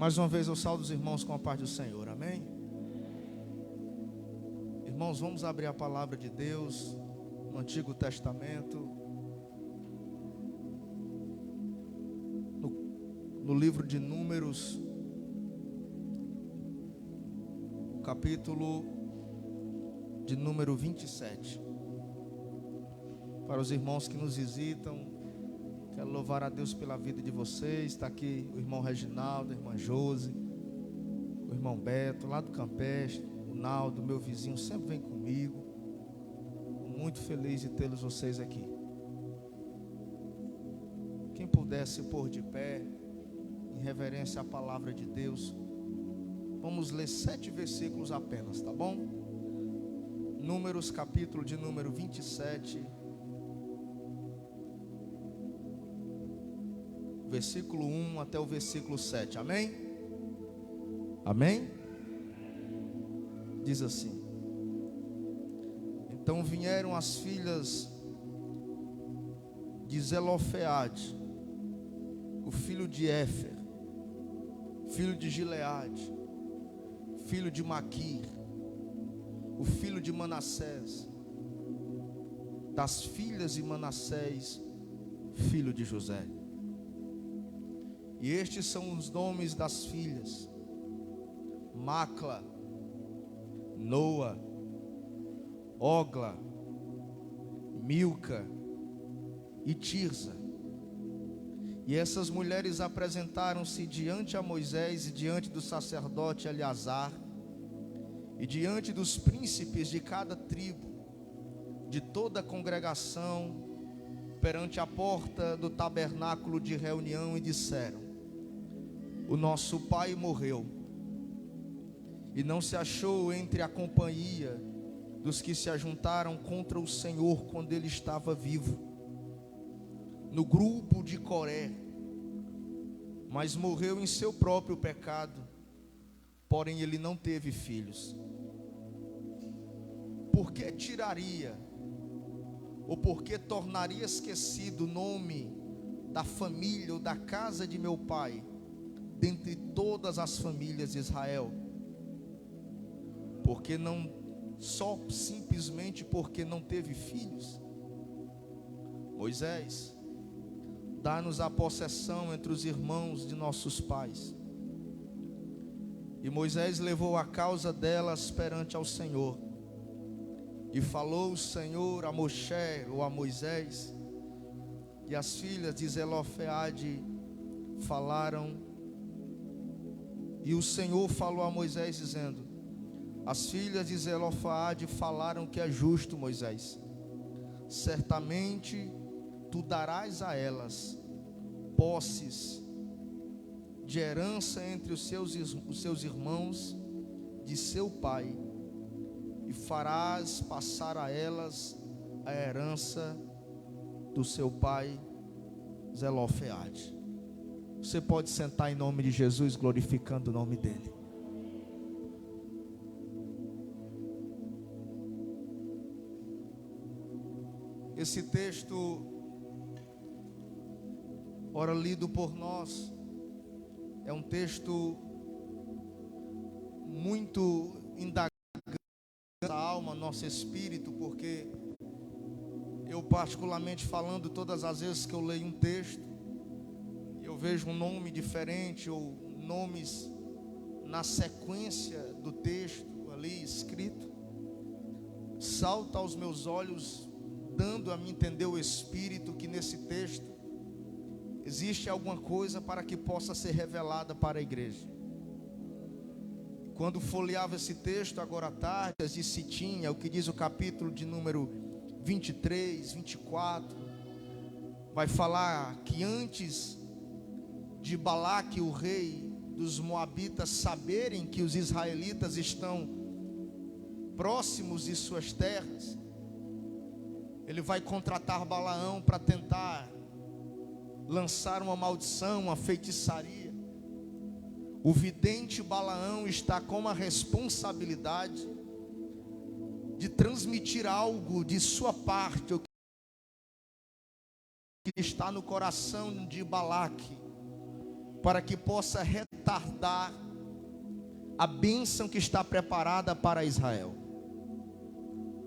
Mais uma vez eu saúdo os irmãos com a paz do Senhor, amém? Irmãos, vamos abrir a palavra de Deus no Antigo Testamento, no livro de Números, capítulo de número 27. Para os irmãos que nos visitam, quero louvar a Deus pela vida de vocês. Está aqui o irmão Reginaldo, a irmã Josi, o irmão Beto, lá do Campestre, o Naldo, meu vizinho, sempre vem comigo. Muito feliz de tê-los vocês aqui. Quem pudesse pôr de pé, em reverência à palavra de Deus, vamos ler 7 versículos apenas, tá bom? Números, capítulo de número 27, versículo 1 até o versículo 7, amém? Amém? Diz assim: Então vieram as filhas de Zelofeade, o filho de Éfer, filho de Gileade, filho de Maquir, o filho de Manassés, das filhas de Manassés, filho de José. E estes são os nomes das filhas: Macla, Noa, Ogla, Milca e Tirza. E essas mulheres apresentaram-se diante a Moisés e diante do sacerdote Eleazar e diante dos príncipes de cada tribo, de toda a congregação, perante a porta do tabernáculo de reunião, e disseram: O nosso pai morreu, e não se achou entre a companhia dos que se ajuntaram contra o Senhor quando ele estava vivo, no grupo de Coré, mas morreu em seu próprio pecado, porém ele não teve filhos. Por que tiraria, ou por que tornaria esquecido o nome da família ou da casa de meu pai dentre todas as famílias de Israel? Porque não, só simplesmente porque não teve filhos? Moisés, dá-nos a possessão entre os irmãos de nossos pais. E Moisés levou a causa delas perante ao Senhor. E falou o Senhor a Moshe, ou a Moisés, e as filhas de Zelofeade falaram. E o Senhor falou a Moisés dizendo: As filhas de Zelofeade falaram que é justo, Moisés. Certamente tu darás a elas posses de herança entre os seus irmãos de seu pai, e farás passar a elas a herança do seu pai Zelofeade. Você pode sentar em nome de Jesus, glorificando o nome dele. Esse texto, ora lido por nós, é um texto muito indagante nossa alma, nosso espírito, porque eu, particularmente falando, todas as vezes que eu leio um texto, eu vejo um nome diferente ou nomes na sequência do texto ali escrito, salta aos meus olhos, dando a me entender o espírito que nesse texto existe alguma coisa para que possa ser revelada para a igreja. Quando folheava esse texto agora à tarde, disse tinha o que diz o capítulo de número 23, 24, vai falar que antes de Balaque, o rei dos Moabitas, saberem que os israelitas estão próximos de suas terras, ele vai contratar Balaão para tentar lançar uma maldição, uma feitiçaria. O vidente Balaão está com a responsabilidade de transmitir algo de sua parte, o que está no coração de Balaque, para que possa retardar a bênção que está preparada para Israel.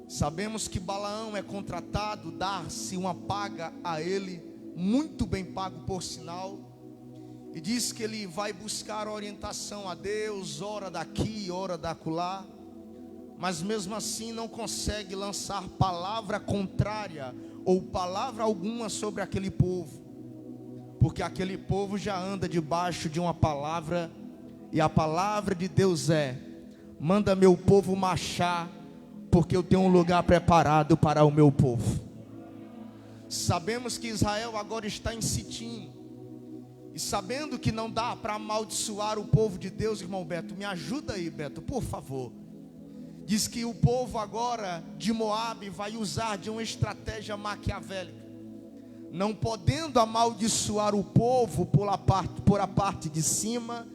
Sabemos que Balaão é contratado, dar-se uma paga a ele, muito bem pago por sinal, e diz que ele vai buscar orientação a Deus, ora daqui, ora dacolá, mas mesmo assim não consegue lançar palavra contrária ou palavra alguma sobre aquele povo, porque aquele povo já anda debaixo de uma palavra, e a palavra de Deus é: manda meu povo marchar, porque eu tenho um lugar preparado para o meu povo. Sabemos que Israel agora está em Sitim, e sabendo que não dá para amaldiçoar o povo de Deus, irmão Beto, me ajuda aí, Beto, por favor. Diz que o povo agora de Moabe vai usar de uma estratégia maquiavélica, não podendo amaldiçoar o povo por a parte de cima,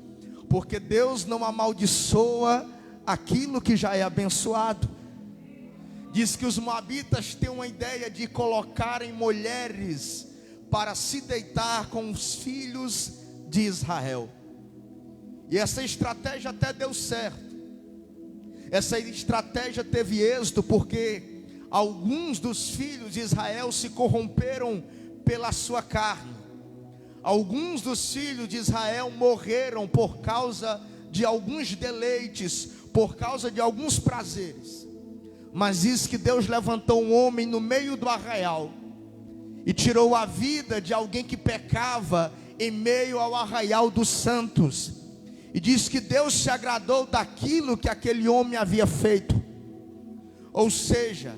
porque Deus não amaldiçoa aquilo que já é abençoado. Diz que os moabitas têm uma ideia de colocarem mulheres para se deitar com os filhos de Israel, e essa estratégia até deu certo. Essa estratégia teve êxito, porque alguns dos filhos de Israel se corromperam pela sua carne. Alguns dos filhos de Israel morreram por causa de alguns deleites, por causa de alguns prazeres. Mas diz que Deus levantou um homem no meio do arraial e tirou a vida de alguém que pecava em meio ao arraial dos santos. E diz que Deus se agradou daquilo que aquele homem havia feito. Ou seja,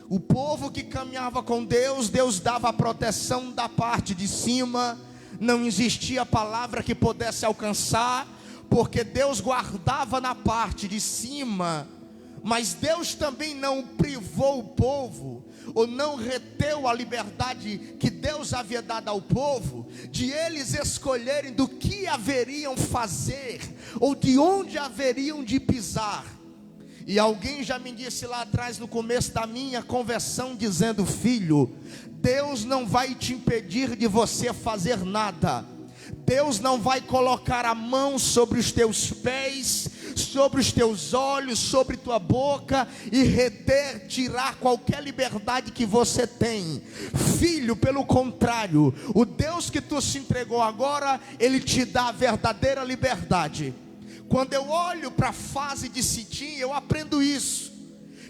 o povo que caminhava com Deus, Deus dava a proteção da parte de cima, não existia palavra que pudesse alcançar, porque Deus guardava na parte de cima. Mas Deus também não privou o povo, ou não reteu a liberdade que Deus havia dado ao povo, de eles escolherem do que haveriam fazer, ou de onde haveriam de pisar. E alguém já me disse lá atrás, no começo da minha conversão, dizendo: filho, Deus não vai te impedir de você fazer nada. Deus não vai colocar a mão sobre os teus pés, sobre os teus olhos, sobre tua boca e tirar qualquer liberdade que você tem. Filho, pelo contrário, o Deus que tu se entregou agora, Ele te dá a verdadeira liberdade. Quando eu olho para a fase de Sitim, eu aprendo isso,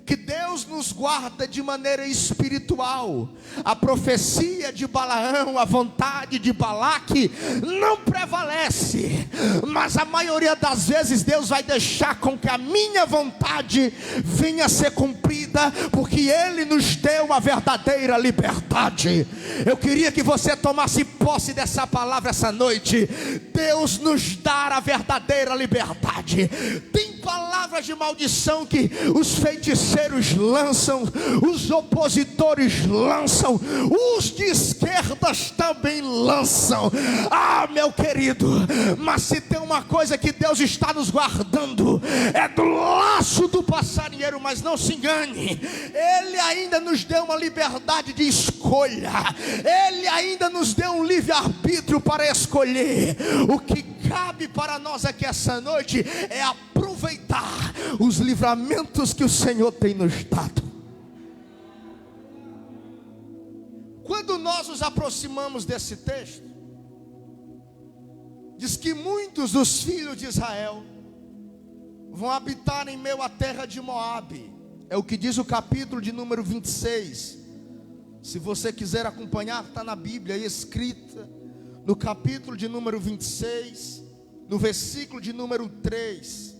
que Deus nos guarda de maneira espiritual. A profecia de Balaão, a vontade de Balaque não prevalece, mas a maioria das vezes Deus vai deixar com que a minha vontade venha a ser cumprida, porque Ele nos deu a verdadeira liberdade. Eu queria que você tomasse posse dessa palavra essa noite. Deus nos dá a verdadeira liberdade. Tem palavras de maldição que os feiticeiros lançam, os opositores lançam, os de esquerdas também lançam. Ah, meu querido, mas se tem uma coisa que Deus está nos guardando, é do laço do passarinheiro. Mas não se engane, Ele ainda nos deu uma liberdade de escolha. Ele ainda nos deu um livre-arbítrio para escolher. O que cabe para nós aqui essa noite é aproveitar os livramentos que o Senhor tem nos dado. Quando nós nos aproximamos desse texto, diz que muitos dos filhos de Israel vão habitar em meio à terra de Moabe. É o que diz o capítulo de número 26. Se você quiser acompanhar, está na Bíblia aí escrita, no capítulo de número 26, no versículo de número 3,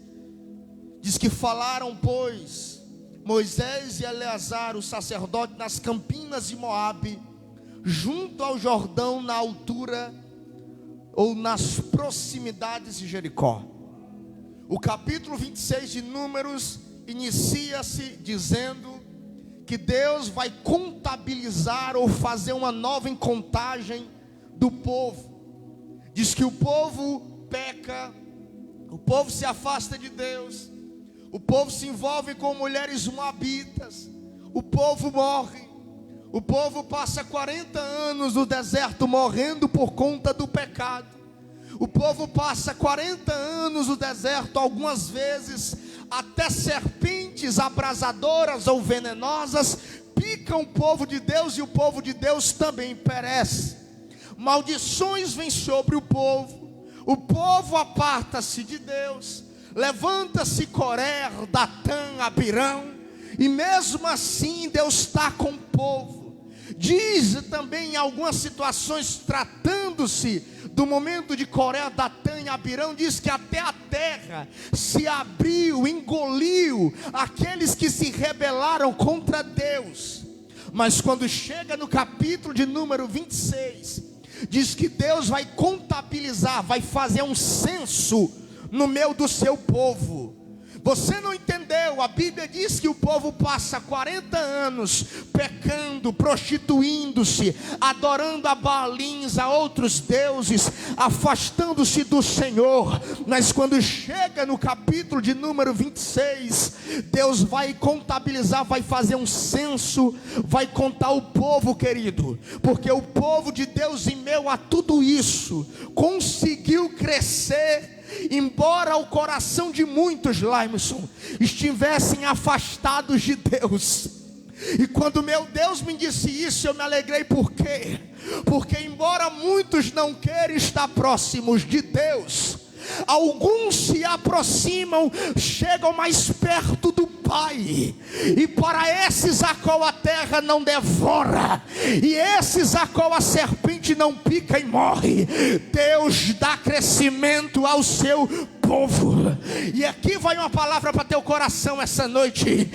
diz que falaram, pois, Moisés e Eleazar, o sacerdote, nas campinas de Moabe, junto ao Jordão, na altura ou nas proximidades de Jericó. O capítulo 26 de Números inicia-se dizendo que Deus vai contabilizar ou fazer uma nova contagem do povo. Diz que o povo peca, o povo se afasta de Deus, o povo se envolve com mulheres moabitas, o povo morre, o povo passa 40 anos no deserto morrendo por conta do pecado. O povo passa 40 anos no deserto, algumas vezes até serpentes abrasadoras ou venenosas picam o povo de Deus, e o povo de Deus também perece. Maldições vêm sobre o povo aparta-se de Deus, levanta-se Coré, Datã, Abirão, e mesmo assim Deus está com o povo. Diz também em algumas situações, tratando-se do momento de Coré, Datã e Abirão, diz que até a terra se abriu, engoliu aqueles que se rebelaram contra Deus. Mas quando chega no capítulo de número 26, diz que Deus vai contabilizar, vai fazer um censo no meio do seu povo. Você não entendeu? A Bíblia diz que o povo passa 40 anos pecando, prostituindo-se, adorando a Baalins, a outros deuses, afastando-se do Senhor. Mas quando chega no capítulo de número 26, Deus vai contabilizar, vai fazer um censo, vai contar o povo, querido, porque o povo de Deus, em meio a tudo isso, conseguiu crescer. Embora o coração de muitos, Laimson, estivessem afastados de Deus. E quando meu Deus me disse isso, eu me alegrei. Por quê? Porque embora muitos não queiram estar próximos de Deus, alguns se aproximam, chegam mais perto do Pai. E para esses a qual a terra não devora, e esses a qual a serpente não pica e morre, Deus dá crescimento ao seu povo. E aqui vai uma palavra para teu coração essa noite.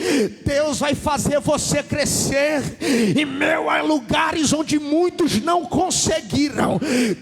Deus vai fazer você crescer em meio a lugares onde muitos não conseguiram.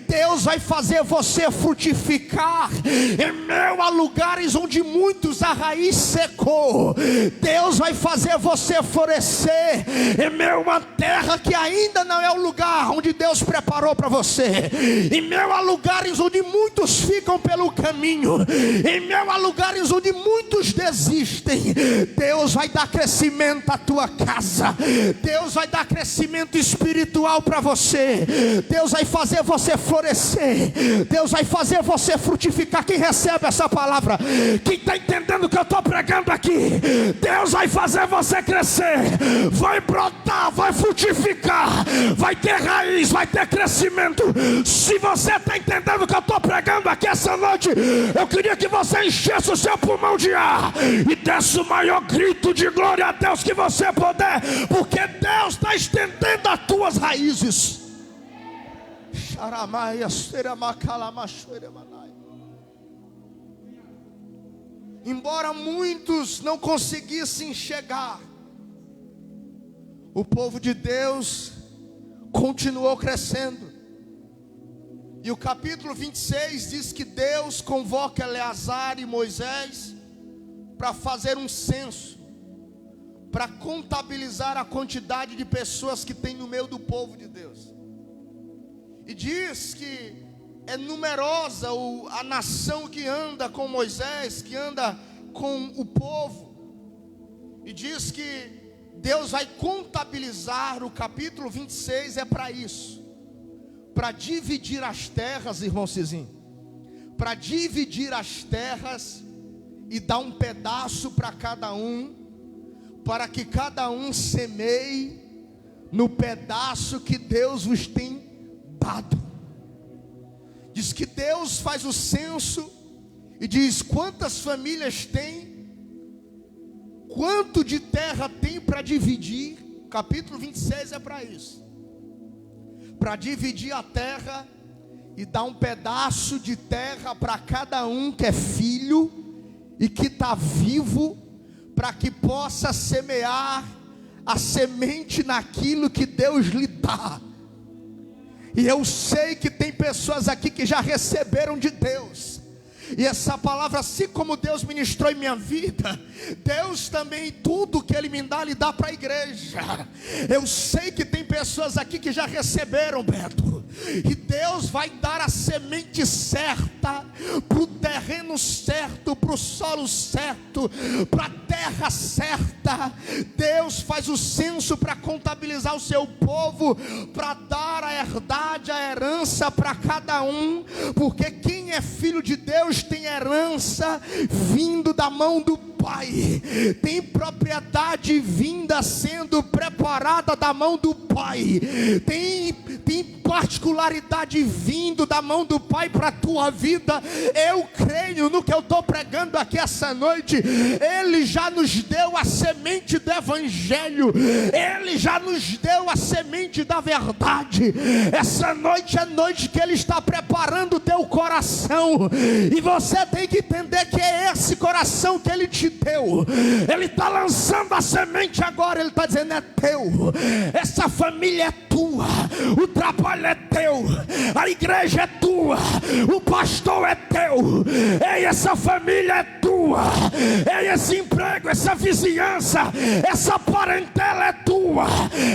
Deus vai fazer você frutificar em meio a lugares onde muitos a raiz secou. Deus vai fazer você florescer em meio a uma terra que ainda não é o lugar onde Deus preparou para você. Em meio a lugares onde muitos ficam pelo caminho, em meio a lugares onde muitos desistem, Deus vai dar crescimento à tua casa. Deus vai dar crescimento espiritual para você. Deus vai fazer você florescer. Deus vai fazer você frutificar. Quem recebe essa palavra? Quem está entendendo o que eu estou pregando aqui? Deus vai fazer você crescer, vai brotar, vai frutificar, vai ter raiz, vai ter crescimento. Se você está entendendo o que eu estou pregando aqui essa noite, eu queria que você enchesse o seu pulmão de ar e desse o maior grito de glória a Deus que você puder, porque Deus está estendendo as tuas raízes. Embora muitos não conseguissem chegar, o povo de Deus continuou crescendo. E o capítulo 26 diz que Deus convoca Eleazar e Moisés para fazer um censo, para contabilizar a quantidade de pessoas que tem no meio do povo de Deus. E diz que é numerosa a nação que anda com Moisés, que anda com o povo. E diz que Deus vai contabilizar. O capítulo 26 é para isso, para dividir as terras, irmão Cizinho, para dividir as terras e dar um pedaço para cada um, para que cada um semeie no pedaço que Deus vos tem dado. Diz que Deus faz o censo e diz quantas famílias tem, quanto de terra tem para dividir. Capítulo 26 é para isso, para dividir a terra e dar um pedaço de terra para cada um que é filho e que está vivo, para que possa semear a semente naquilo que Deus lhe dá. E eu sei que tem pessoas aqui que já receberam de Deus. E essa palavra, assim como Deus ministrou em minha vida, Deus também, tudo que Ele me dá, Ele dá para a igreja. Eu sei que tem pessoas aqui que já receberam, Beto. E Deus vai dar a semente certa, para o terreno certo, para o solo certo, para a terra certa. Deus faz o censo para contabilizar o seu povo, para dar a herdade, a herança para cada um. Porque quem é filho de Deus tem herança vindo da mão do Pai, tem propriedade vinda sendo preparada da mão do Pai, tem particularidade vindo da mão do Pai para a tua vida. Eu creio no que eu estou pregando aqui essa noite. Ele já nos deu a semente do Evangelho, Ele já nos deu a semente da verdade. Essa noite é noite que Ele está preparando o teu coração, e você tem que entender que é esse coração que Ele te deu. Ele está lançando a semente agora, Ele está dizendo: é teu, essa família é tua, o trabalho é teu, a igreja é tua, o pastor é teu, ei, essa família é tua, ei, esse emprego, essa vizinhança, essa parentela é tua,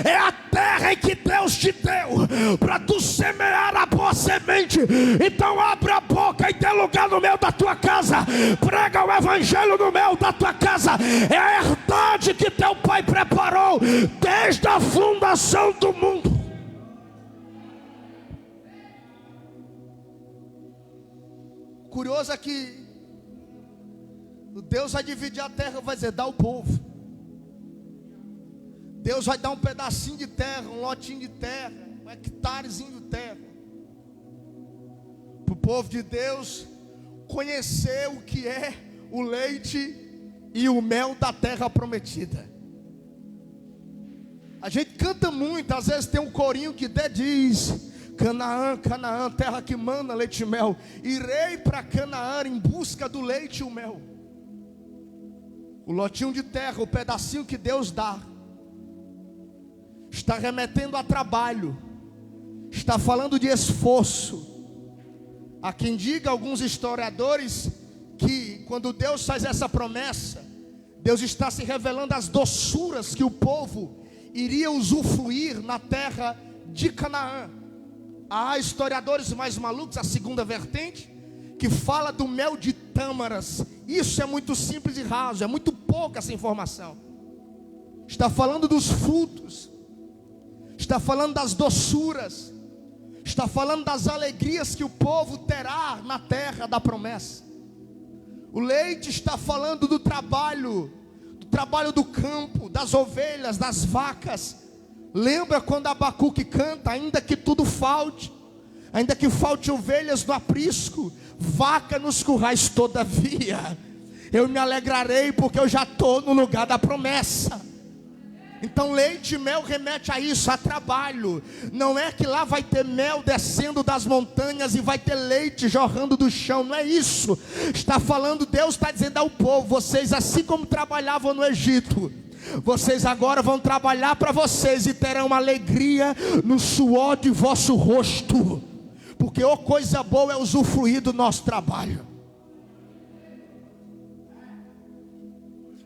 é a terra em que Deus te deu para tu semear a boa semente. Então abre a boca e tem lugar no meio da tua casa, prega o evangelho no meio da tua casa. É a herdade que teu pai preparou desde a fundação do mundo. Curioso é que Deus vai dividir a terra, vai dizer: dá ao povo. Deus vai dar um pedacinho de terra, um lotinho de terra, um hectarezinho de terra, para o povo de Deus conhecer o que é o leite e o mel da terra prometida. A gente canta muito, às vezes tem um corinho que até diz: Canaã, Canaã, terra que mana leite e mel. Irei para Canaã em busca do leite e o mel. O lotinho de terra, o pedacinho que Deus dá, está remetendo a trabalho, está falando de esforço. Há quem diga, alguns historiadores, que quando Deus faz essa promessa, Deus está se revelando as doçuras que o povo iria usufruir na terra de Canaã. Há historiadores mais malucos, a segunda vertente, que fala do mel de tâmaras. Isso é muito simples e raso, é muito pouca essa informação. Está falando dos frutos, está falando das doçuras, está falando das alegrias que o povo terá na terra da promessa. O leite está falando do trabalho do campo, das ovelhas, das vacas. Lembra quando Abacuque canta: ainda que tudo falte, ainda que falte ovelhas no aprisco, vaca nos currais, todavia eu me alegrarei, porque eu já estou no lugar da promessa. Então leite e mel remete a isso, a trabalho. Não é que lá vai ter mel descendo das montanhas e vai ter leite jorrando do chão, não é isso. Está falando, Deus está dizendo ao povo: vocês, assim como trabalhavam no Egito, vocês agora vão trabalhar para vocês e terão alegria no suor de vosso rosto, porque coisa boa é usufruir do nosso trabalho.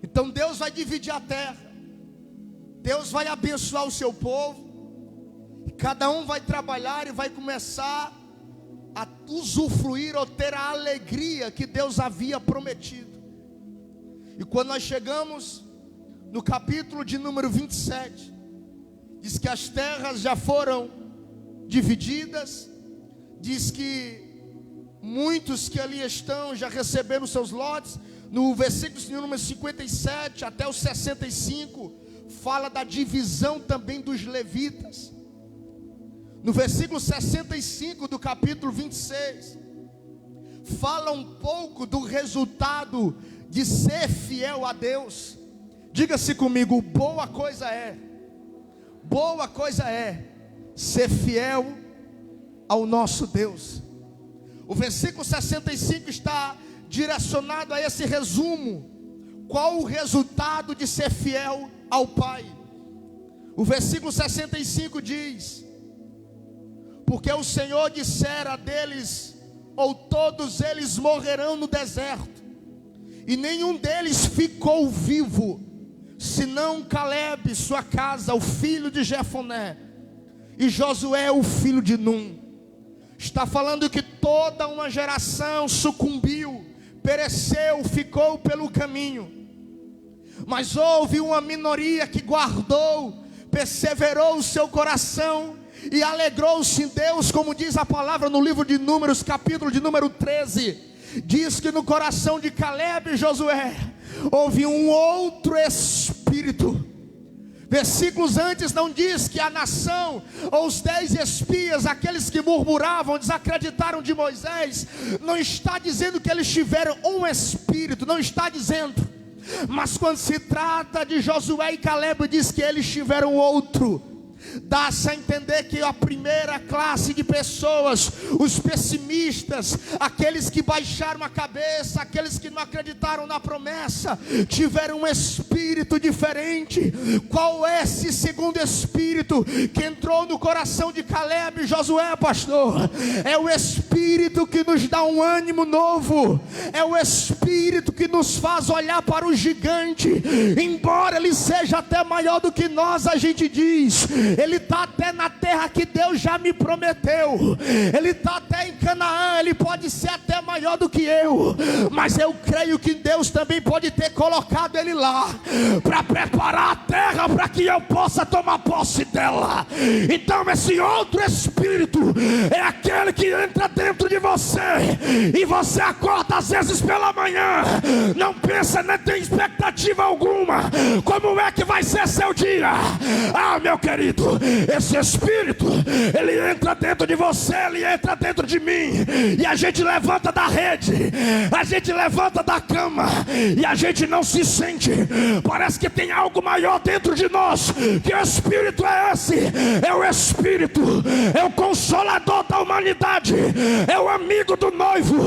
Então Deus vai dividir a terra, Deus vai abençoar o seu povo, e cada um vai trabalhar e vai começar a usufruir ou ter a alegria que Deus havia prometido. E quando nós chegamos no capítulo de número 27, diz que as terras já foram divididas, diz que muitos que ali estão já receberam seus lotes. No versículo de número 57 até o 65, fala da divisão também dos levitas. No versículo 65 do capítulo 26, fala um pouco do resultado de ser fiel a Deus. Diga-se comigo: boa coisa é ser fiel ao nosso Deus. O versículo 65 está direcionado a esse resumo. Qual o resultado de ser fiel ao Pai? O versículo 65 diz: porque o Senhor dissera deles, ou todos eles morrerão no deserto, e nenhum deles ficou vivo, senão Calebe, sua casa, o filho de Jefoné, e Josué, o filho de Num. Está falando que toda uma geração sucumbiu, pereceu, ficou pelo caminho. Mas houve uma minoria que guardou, perseverou o seu coração e alegrou-se em Deus, como diz a palavra no livro de Números, capítulo de número 13. Diz que no coração de Caleb e Josué houve um outro espírito. Versículos antes não diz que a nação, ou os 10 espias, aqueles que murmuravam, desacreditaram de Moisés, não está dizendo que eles tiveram um espírito, não está dizendo. Mas quando se trata de Josué e Caleb, diz que eles tiveram outro. Dá-se a entender que a primeira classe de pessoas, os pessimistas, aqueles que baixaram a cabeça, aqueles que não acreditaram na promessa, tiveram um espírito diferente. Qual é esse segundo espírito que entrou no coração de Caleb e Josué, pastor? É o espírito que nos dá um ânimo novo, é o espírito que nos faz olhar para o gigante, embora ele seja até maior do que nós, a gente diz, ele está até na terra que Deus já me prometeu, ele está até em Canaã, ele pode ser até maior do que eu, mas eu creio que Deus também pode ter colocado ele lá, para preparar a terra, para que eu possa tomar posse dela. Então esse outro espírito é aquele que entra dentro de você, e você acorda às vezes pela manhã, não pensa, nem tem expectativa alguma, como é que vai ser seu dia? Ah, meu querido, esse espírito, ele entra dentro de você, ele entra dentro de mim, e a gente levanta da rede, a gente levanta da cama, e a gente não se sente, parece que tem algo maior dentro de nós. Que espírito é esse? É o espírito, é o consolador da humanidade, é o amigo do noivo,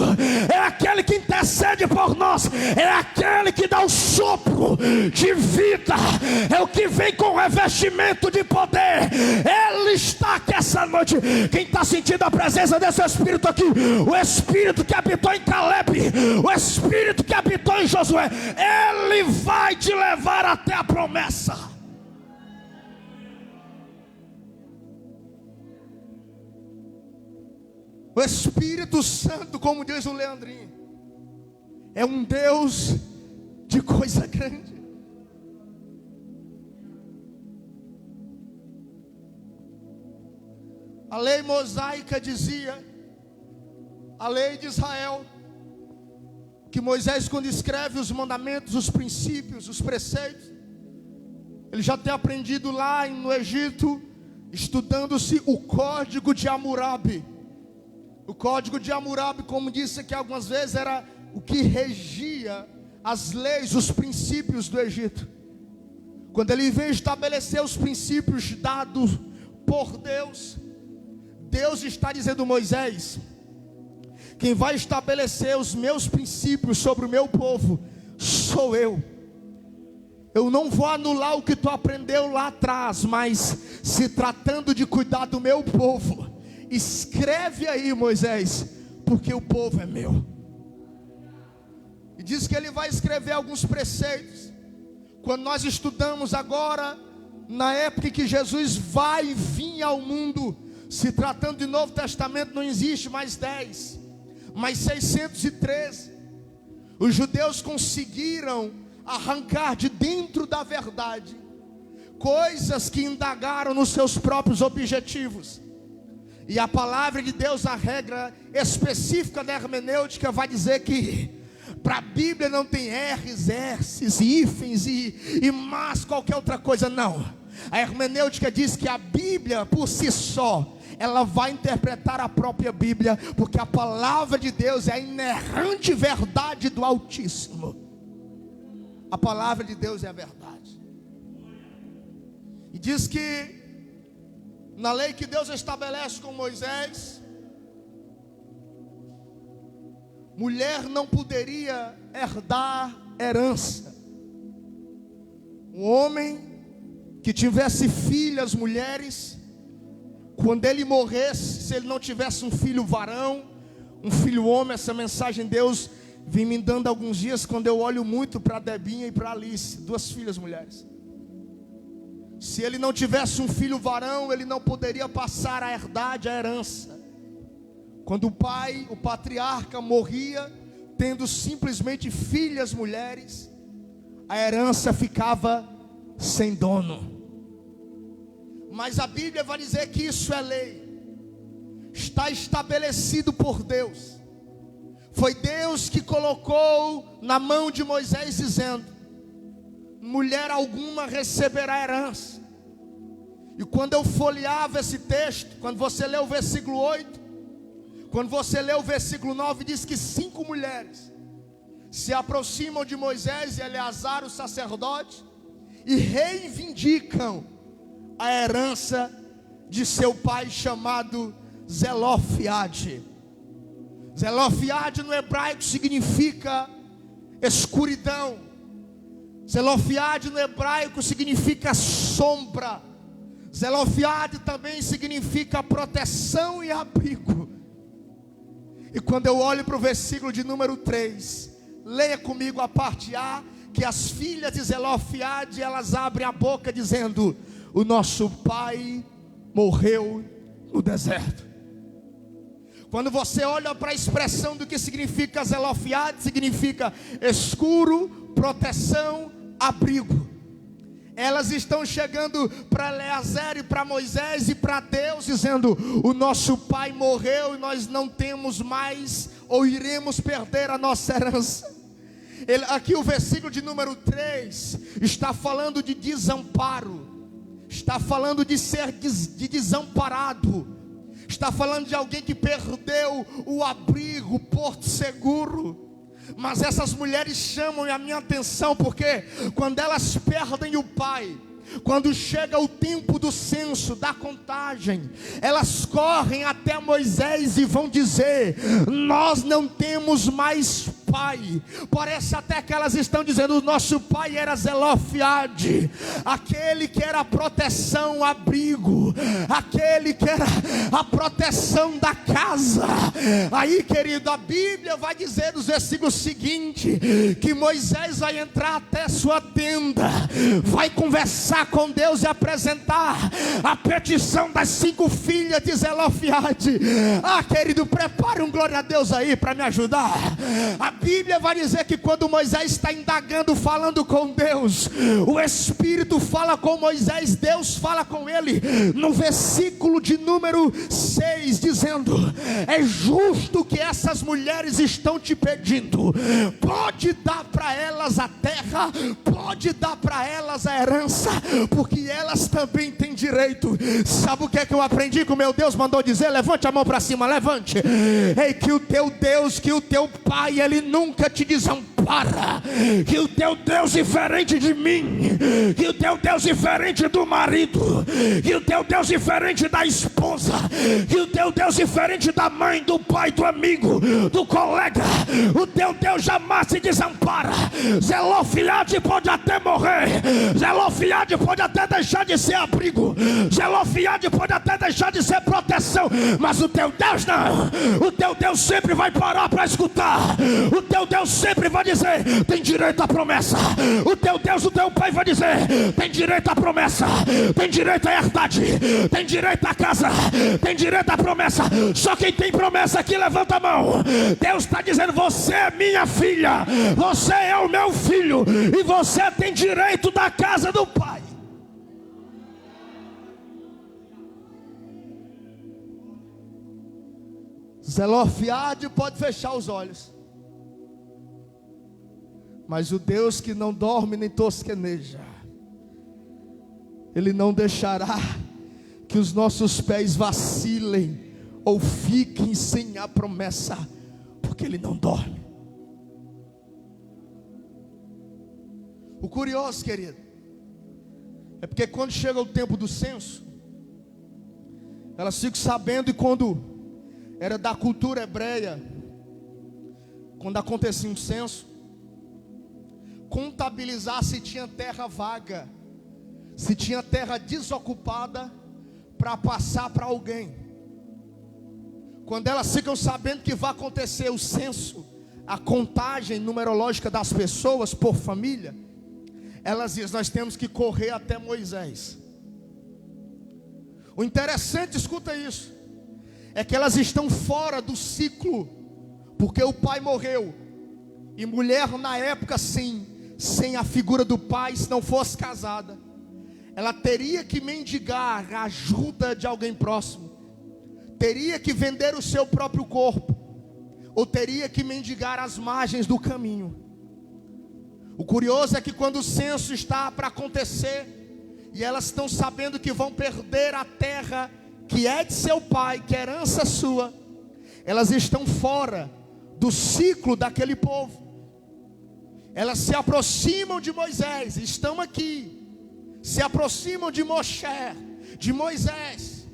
é aquele que intercede por nós, é aquele que dá o sopro de vida, é o que vem com revestimento de poder. Ele está aqui essa noite. Quem está sentindo a presença desse espírito aqui, o espírito que habitou em Caleb, o espírito que habitou em Josué, ele vai te levar até a promessa. O Espírito Santo, como diz o Leandrinho, é um Deus de coisa grande. A lei mosaica dizia, a lei de Israel, que Moisés, quando escreve os mandamentos, os princípios, os preceitos, ele já tem aprendido lá no Egito, estudando-se o código de Hammurabi. O código de Hammurabi, como disse aqui algumas vezes, era o que regia as leis, os princípios do Egito. Quando ele veio estabelecer os princípios dados por Deus, Deus está dizendo: Moisés, quem vai estabelecer os meus princípios sobre o meu povo sou eu. Eu não vou anular o que tu aprendeu lá atrás, mas se tratando de cuidar do meu povo, escreve aí, Moisés, porque o povo é meu. E diz que ele vai escrever alguns preceitos. Quando nós estudamos agora, na época que Jesus vai vir ao mundo, se tratando de Novo Testamento, não existe mais 10, mas 613. Os judeus conseguiram arrancar de dentro da verdade coisas que indagaram nos seus próprios objetivos. E a palavra de Deus, a regra específica da hermenêutica, vai dizer que para a Bíblia não tem R's, S's, hífens e mais qualquer outra coisa, não. A hermenêutica diz que a Bíblia por si só, ela vai interpretar a própria Bíblia, porque a palavra de Deus é a inerrante verdade do Altíssimo. A palavra de Deus é a verdade. E diz que na lei que Deus estabelece com Moisés, mulher não poderia herdar herança. Um homem que tivesse filhas mulheres, quando ele morresse, se ele não tivesse um filho varão, um filho homem, essa mensagem Deus vem me dando alguns dias, quando eu olho muito para Debinha e para Alice, 2 filhas mulheres. Se ele não tivesse um filho varão, ele não poderia passar a herdade, a herança. Quando o pai, o patriarca, morria, tendo simplesmente filhas mulheres, a herança ficava sem dono. Mas a Bíblia vai dizer que isso é lei. Está estabelecido por Deus. Foi Deus que colocou na mão de Moisés dizendo: mulher alguma receberá herança. E quando eu folheava esse texto, quando você lê o versículo 8, quando você lê o versículo 9, diz que 5 mulheres se aproximam de Moisés e Eleazar, o sacerdote, e reivindicam a herança de seu pai chamado Zelofeade. Zelofeade no hebraico significa escuridão. Zelofeade no hebraico significa sombra. Zelofeade também significa proteção e abrigo. E quando eu olho para o versículo de número 3, leia comigo a parte A, que as filhas de Zelofeade, elas abrem a boca dizendo: o nosso pai morreu no deserto. Quando você olha para a expressão do que significa Zelofeade, significa escuro, proteção, abrigo. Elas estão chegando para Eleazar e para Moisés e para Deus, dizendo: o nosso pai morreu e nós não temos mais, ou iremos perder a nossa herança. Aqui o versículo de número 3 está falando de desamparo, está falando de ser desamparado, está falando de alguém que perdeu o abrigo, o porto seguro. Mas essas mulheres chamam a minha atenção, porque quando elas perdem o pai, quando chega o tempo do censo, da contagem, elas correm até Moisés e vão dizer: nós não temos mais pai. Parece até que elas estão dizendo: o nosso pai era Zelofeade, aquele que era a proteção, abrigo, aquele que era a proteção da casa. Aí, querido, a Bíblia vai dizer nos versículos seguintes que Moisés vai entrar até sua tenda, vai conversar com Deus e apresentar a petição das 5 filhas de Zelofeade. Ah, querido, prepare um glória a Deus aí para me ajudar. A Bíblia vai dizer que quando Moisés está indagando, falando com Deus, o Espírito fala com Moisés, Deus fala com ele, no versículo de número 6, dizendo: é justo que essas mulheres estão te pedindo, pode dar para elas a terra, pode dar para elas a herança, porque elas também têm direito. Sabe o que é que eu aprendi que o meu Deus mandou dizer? Levante a mão para cima, levante. Ei, que o teu Deus, que o teu pai, ele nunca te desampara. Que o teu Deus diferente de mim, que o teu Deus diferente do marido, que o teu Deus diferente da esposa, que o teu Deus diferente da mãe, do pai, do amigo, do colega, o teu Deus jamais se desampara. Zelofeade pode até morrer, Zelofeade pode até deixar de ser abrigo, Zelofeade pode até deixar de ser proteção, mas o teu Deus não. O teu Deus sempre vai parar para escutar. O teu Deus sempre vai dizer: tem direito à promessa. O teu Deus, o teu pai vai dizer: tem direito à promessa, tem direito à herdade, tem direito à casa, tem direito à promessa. Só quem tem promessa aqui levanta a mão. Deus está dizendo: você é minha filha, você é o meu filho, e você tem direito da casa do pai. Zelofeade pode fechar os olhos, mas o Deus que não dorme nem tosqueneja, Ele não deixará que os nossos pés vacilem ou fiquem sem a promessa, porque Ele não dorme. O curioso, querido, é porque quando chega o tempo do censo, elas ficam sabendo, e quando era da cultura hebreia, quando acontecia um censo, contabilizar se tinha terra vaga, se tinha terra desocupada, para passar para alguém. Quando elas ficam sabendo que vai acontecer o censo, a contagem numerológica das pessoas por família, elas dizem: nós temos que correr até Moisés. O interessante, escuta isso, é que elas estão fora do ciclo, porque o pai morreu, e mulher na época sem a figura do pai, se não fosse casada, ela teria que mendigar a ajuda de alguém próximo, teria que vender o seu próprio corpo, ou teria que mendigar às margens do caminho. O curioso é que quando o censo está para acontecer, e elas estão sabendo que vão perder a terra que é de seu pai, que é herança sua, elas estão fora do ciclo daquele povo. Elas se aproximam de Moisés, estão aqui, se aproximam de Moshe, de Moisés.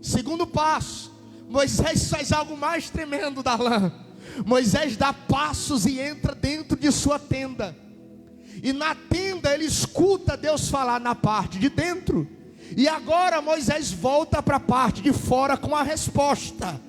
Segundo passo, Moisés faz algo mais tremendo da lã. Moisés dá passos e entra dentro de sua tenda. E na tenda ele escuta Deus falar na parte de dentro. E agora Moisés volta para a parte de fora com a resposta.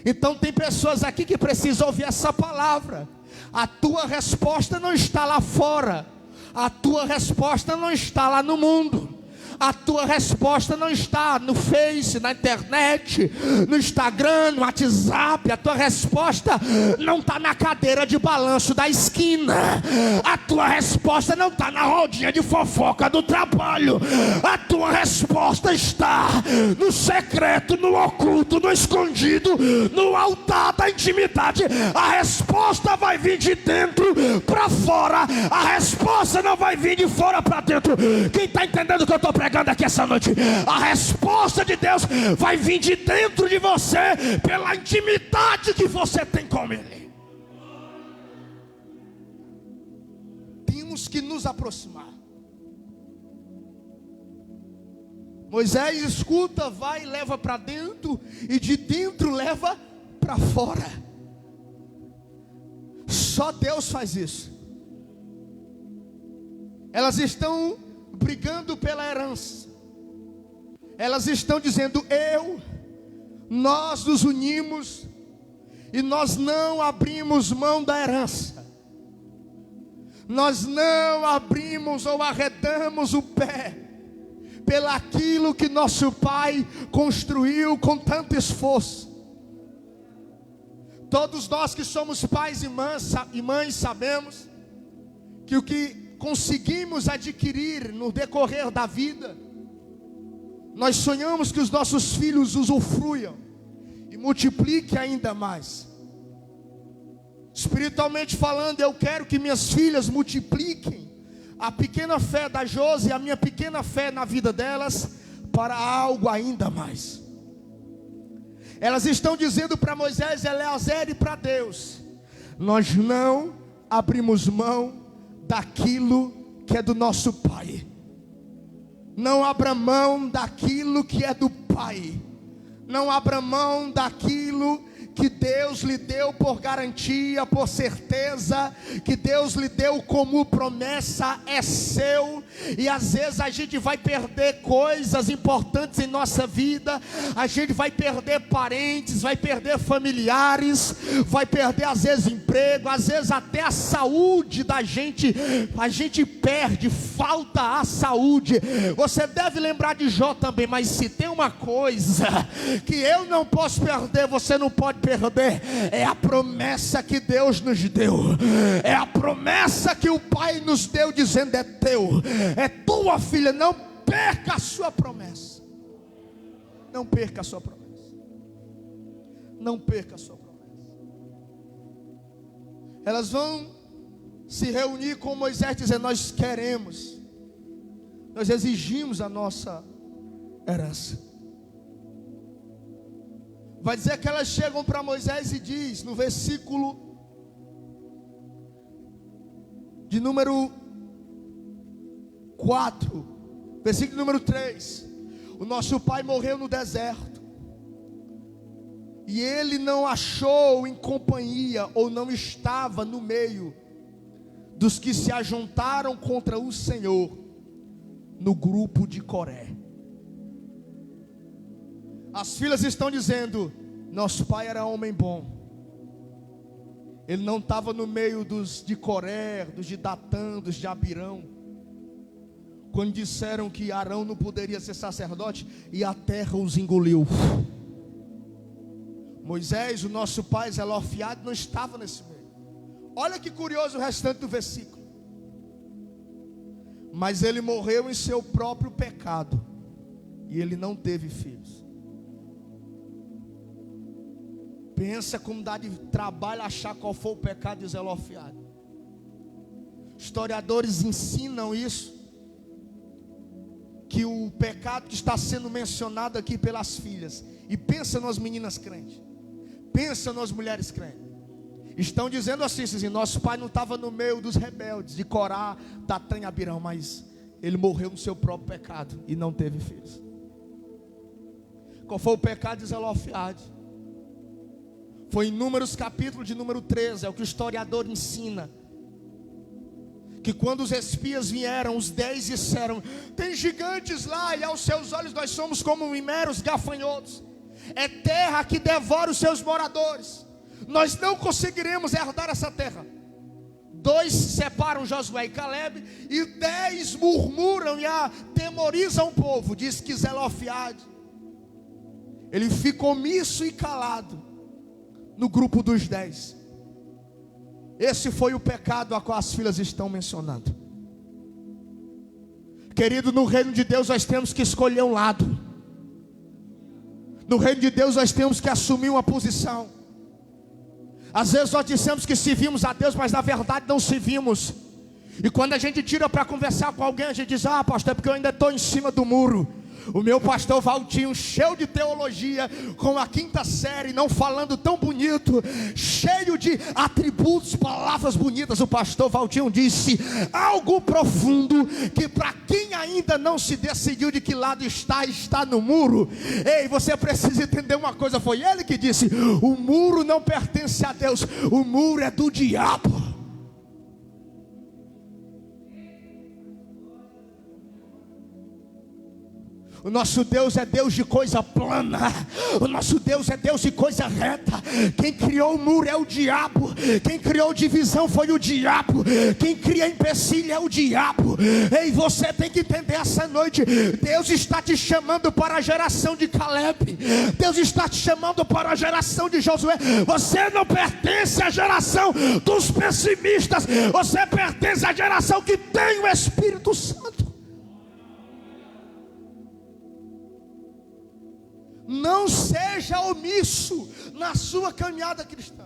Então tem pessoas aqui que precisam ouvir essa palavra. A tua resposta não está lá fora. A tua resposta não está lá no mundo. A tua resposta não está no Face, na internet, no Instagram, no WhatsApp. A tua resposta não está na cadeira de balanço da esquina. A tua resposta não está na rodinha de fofoca do trabalho. A tua resposta está no secreto, no oculto, no escondido, no altar da intimidade. A resposta vai vir de dentro para fora. A resposta não vai vir de fora para dentro. Quem está entendendo o que eu estou pregando aqui essa noite? A resposta de Deus vai vir de dentro de você, pela intimidade que você tem com Ele. Temos que nos aproximar. Moisés escuta, vai e leva para dentro, e de dentro leva para fora. Só Deus faz isso. Elas estão brigando pela herança. Elas estão dizendo: nós nos unimos e nós não abrimos mão da herança. Nós não abrimos ou arredamos o pé pelaquilo que nosso pai construiu com tanto esforço. Todos nós que somos pais e mães sabemos que o que conseguimos adquirir no decorrer da vida, nós sonhamos que os nossos filhos usufruam e multipliquem ainda mais. Espiritualmente falando, eu quero que minhas filhas multipliquem a pequena fé da Josi, a minha pequena fé na vida delas, para algo ainda mais. Elas estão dizendo para Moisés, Eleazar e para Deus: nós não abrimos mão daquilo que é do nosso pai. Não abra mão daquilo que é do pai. Não abra mão daquilo que Deus lhe deu por garantia, por certeza, que Deus lhe deu como promessa, é seu. E às vezes a gente vai perder coisas importantes em nossa vida, a gente vai perder parentes, vai perder familiares, vai perder às vezes emprego, às vezes até a saúde da gente, a gente perde, falta a saúde. Você deve lembrar de Jó também, mas se tem uma coisa que eu não posso perder, você não pode perder, é a promessa que Deus nos deu, é a promessa que o Pai nos deu, dizendo: é teu, é tua, filha. Não perca a sua promessa. Não perca a sua promessa. Não perca a sua promessa. Elas vão se reunir com Moisés, dizendo: nós queremos, nós exigimos a nossa herança. Vai dizer que elas chegam para Moisés e diz, no versículo de número 4, versículo número 3: o nosso pai morreu no deserto, e ele não achou em companhia, ou não estava no meio dos que se ajuntaram contra o Senhor no grupo de Coré. As filhas estão dizendo: nosso pai era homem bom, ele não estava no meio dos de Coré, dos de Datã, dos de Abirão, quando disseram que Arão não poderia ser sacerdote, e a terra os engoliu. Moisés, o nosso pai Zelofehad, não estava nesse meio. Olha que curioso o restante do versículo. Mas ele morreu em seu próprio pecado, e ele não teve filhos. Pensa como dá de trabalho achar qual foi o pecado de Zelofehade. Historiadores ensinam isso, que o pecado que está sendo mencionado aqui pelas filhas, e pensa nas meninas crentes, pensa nas mulheres crentes, estão dizendo assim: nosso pai não estava no meio dos rebeldes, de Corá, Datã e Abirão, mas ele morreu no seu próprio pecado e não teve filhos. Qual foi o pecado de Zelofehade? Foi em Números capítulo de número 13, é o que o historiador ensina, que quando os espias vieram, os 10 disseram: tem gigantes lá, e aos seus olhos nós somos como meros gafanhotos, é terra que devora os seus moradores, nós não conseguiremos herdar essa terra. 2 separam Josué e Caleb, e 10 murmuram e atemorizam o povo. Diz que Zelofehade, ele ficou omisso e calado no grupo dos 10. Esse foi o pecado a qual as filhas estão mencionando. Querido, no reino de Deus nós temos que escolher um lado. No reino de Deus nós temos que assumir uma posição. Às vezes nós dissemos que servimos a Deus, mas na verdade não servimos. E quando a gente tira para conversar com alguém, a gente diz: pastor, é porque eu ainda estou em cima do muro. O meu pastor Valtinho, cheio de teologia, com a 5ª série, não falando tão bonito, cheio de atributos, palavras bonitas, o pastor Valtinho disse algo profundo, que para quem ainda não se decidiu de que lado está no muro. Ei, você precisa entender uma coisa, foi ele que disse: o muro não pertence a Deus, o muro é do diabo. O nosso Deus é Deus de coisa plana. O nosso Deus é Deus de coisa reta. Quem criou o muro é o diabo. Quem criou divisão foi o diabo. Quem cria empecilho é o diabo. Ei, você tem que entender essa noite: Deus está te chamando para a geração de Caleb. Deus está te chamando para a geração de Josué. Você não pertence à geração dos pessimistas. Você pertence à geração que tem o Espírito Santo. Não seja omisso na sua caminhada cristã.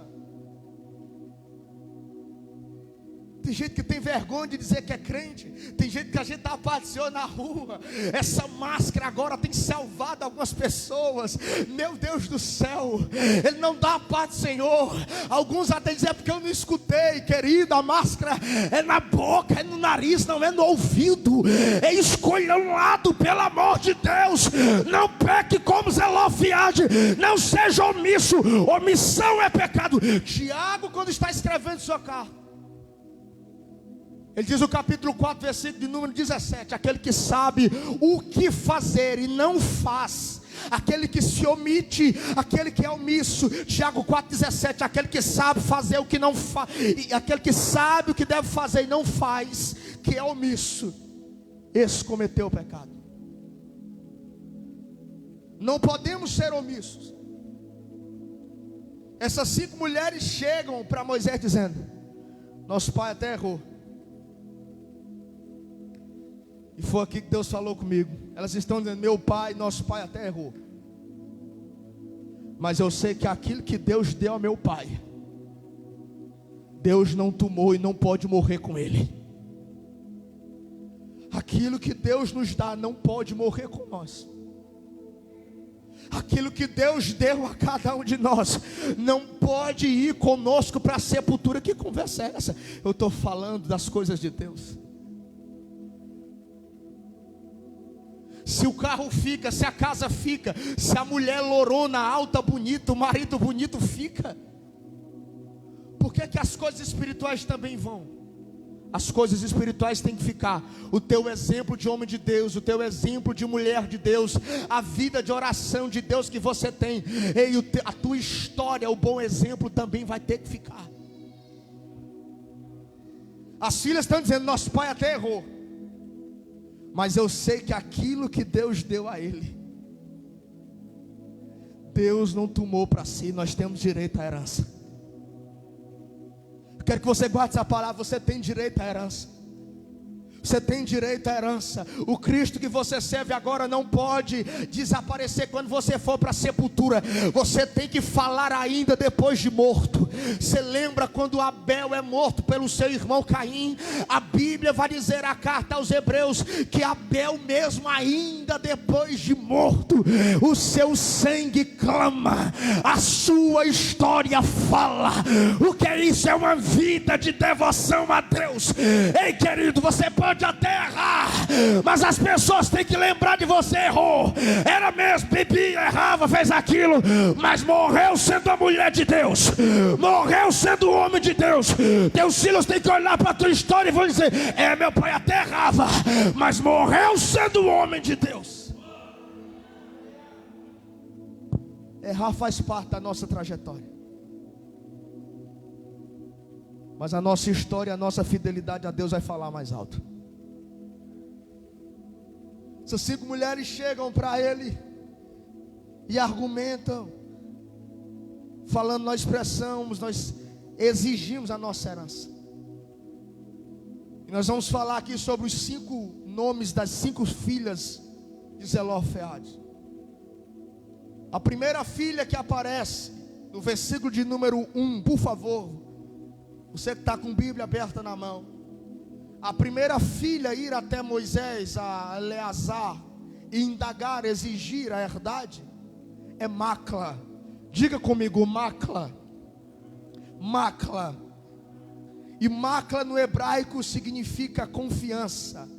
Tem gente que tem vergonha de dizer que é crente. Tem gente que a gente apareceu na rua. Essa máscara agora tem salvado algumas pessoas. Meu Deus do céu, ele não dá a paz do Senhor. Alguns até dizem: é porque eu não escutei. Querido, a máscara é na boca, é no nariz, não é no ouvido. É escolha um lado, pelo amor de Deus. Não peque como Zelofehade. Não seja omisso. Omissão é pecado. Tiago, quando está escrevendo sua carta, ele diz no capítulo 4, versículo de número 17: aquele que sabe o que fazer e não faz, aquele que se omite, aquele que é omisso. Tiago 4,17: aquele que sabe fazer o que não faz, aquele que sabe o que deve fazer e não faz, que é omisso, esse cometeu o pecado. Não podemos ser omissos. Essas 5 mulheres chegam para Moisés dizendo: nosso pai até errou. E foi aqui que Deus falou comigo. Elas estão dizendo: meu pai, nosso pai até errou, mas eu sei que aquilo que Deus deu ao meu pai, Deus não tomou e não pode morrer com ele. Aquilo que Deus nos dá não pode morrer com nós. Aquilo que Deus deu a cada um de nós não pode ir conosco para a sepultura. Que conversa é essa? Eu estou falando das coisas de Deus. Se o carro fica, se a casa fica, se a mulher lourona, alta, bonita, o marido bonito fica, por que que as coisas espirituais também vão? As coisas espirituais têm que ficar. O teu exemplo de homem de Deus, o teu exemplo de mulher de Deus, a vida de oração de Deus que você tem, a tua história, o bom exemplo também vai ter que ficar. As filhas estão dizendo: nosso pai até errou, mas eu sei que aquilo que Deus deu a ele, Deus não tomou para si. Nós temos direito à herança. Eu quero que você guarde essa palavra: você tem direito à herança. Você tem direito à herança. O Cristo que você serve agora não pode desaparecer quando você for para a sepultura. Você tem que falar ainda depois de morto. Você lembra quando Abel é morto pelo seu irmão Caim? A Bíblia vai dizer, a carta aos Hebreus, que Abel mesmo ainda depois de morto, o seu sangue clama, a sua história fala. O que é isso? É uma vida de devoção a Deus. Ei, querido, você pode até errar, mas as pessoas têm que lembrar de você. Errou, era mesmo, bebia, errava, fez aquilo, mas morreu sendo a mulher de Deus, morreu sendo o homem de Deus. Teus filhos têm que olhar para a tua história e vão dizer, meu pai até errava, mas morreu sendo o homem de Deus. Errar faz parte da nossa trajetória, mas a nossa história, a nossa fidelidade a Deus vai falar mais alto. Essas 5 mulheres chegam para ele e argumentam, falando, nós expressamos, nós exigimos a nossa herança. E nós vamos falar aqui sobre os 5 nomes das 5 filhas de Zelofeade. A primeira filha que aparece no versículo de número 1, por favor, você que está com a Bíblia aberta na mão. A primeira filha a ir até Moisés, a Eleazar, e indagar, exigir a herdade, é Macla. Diga comigo, Macla. Macla. E Macla no hebraico significa confiança.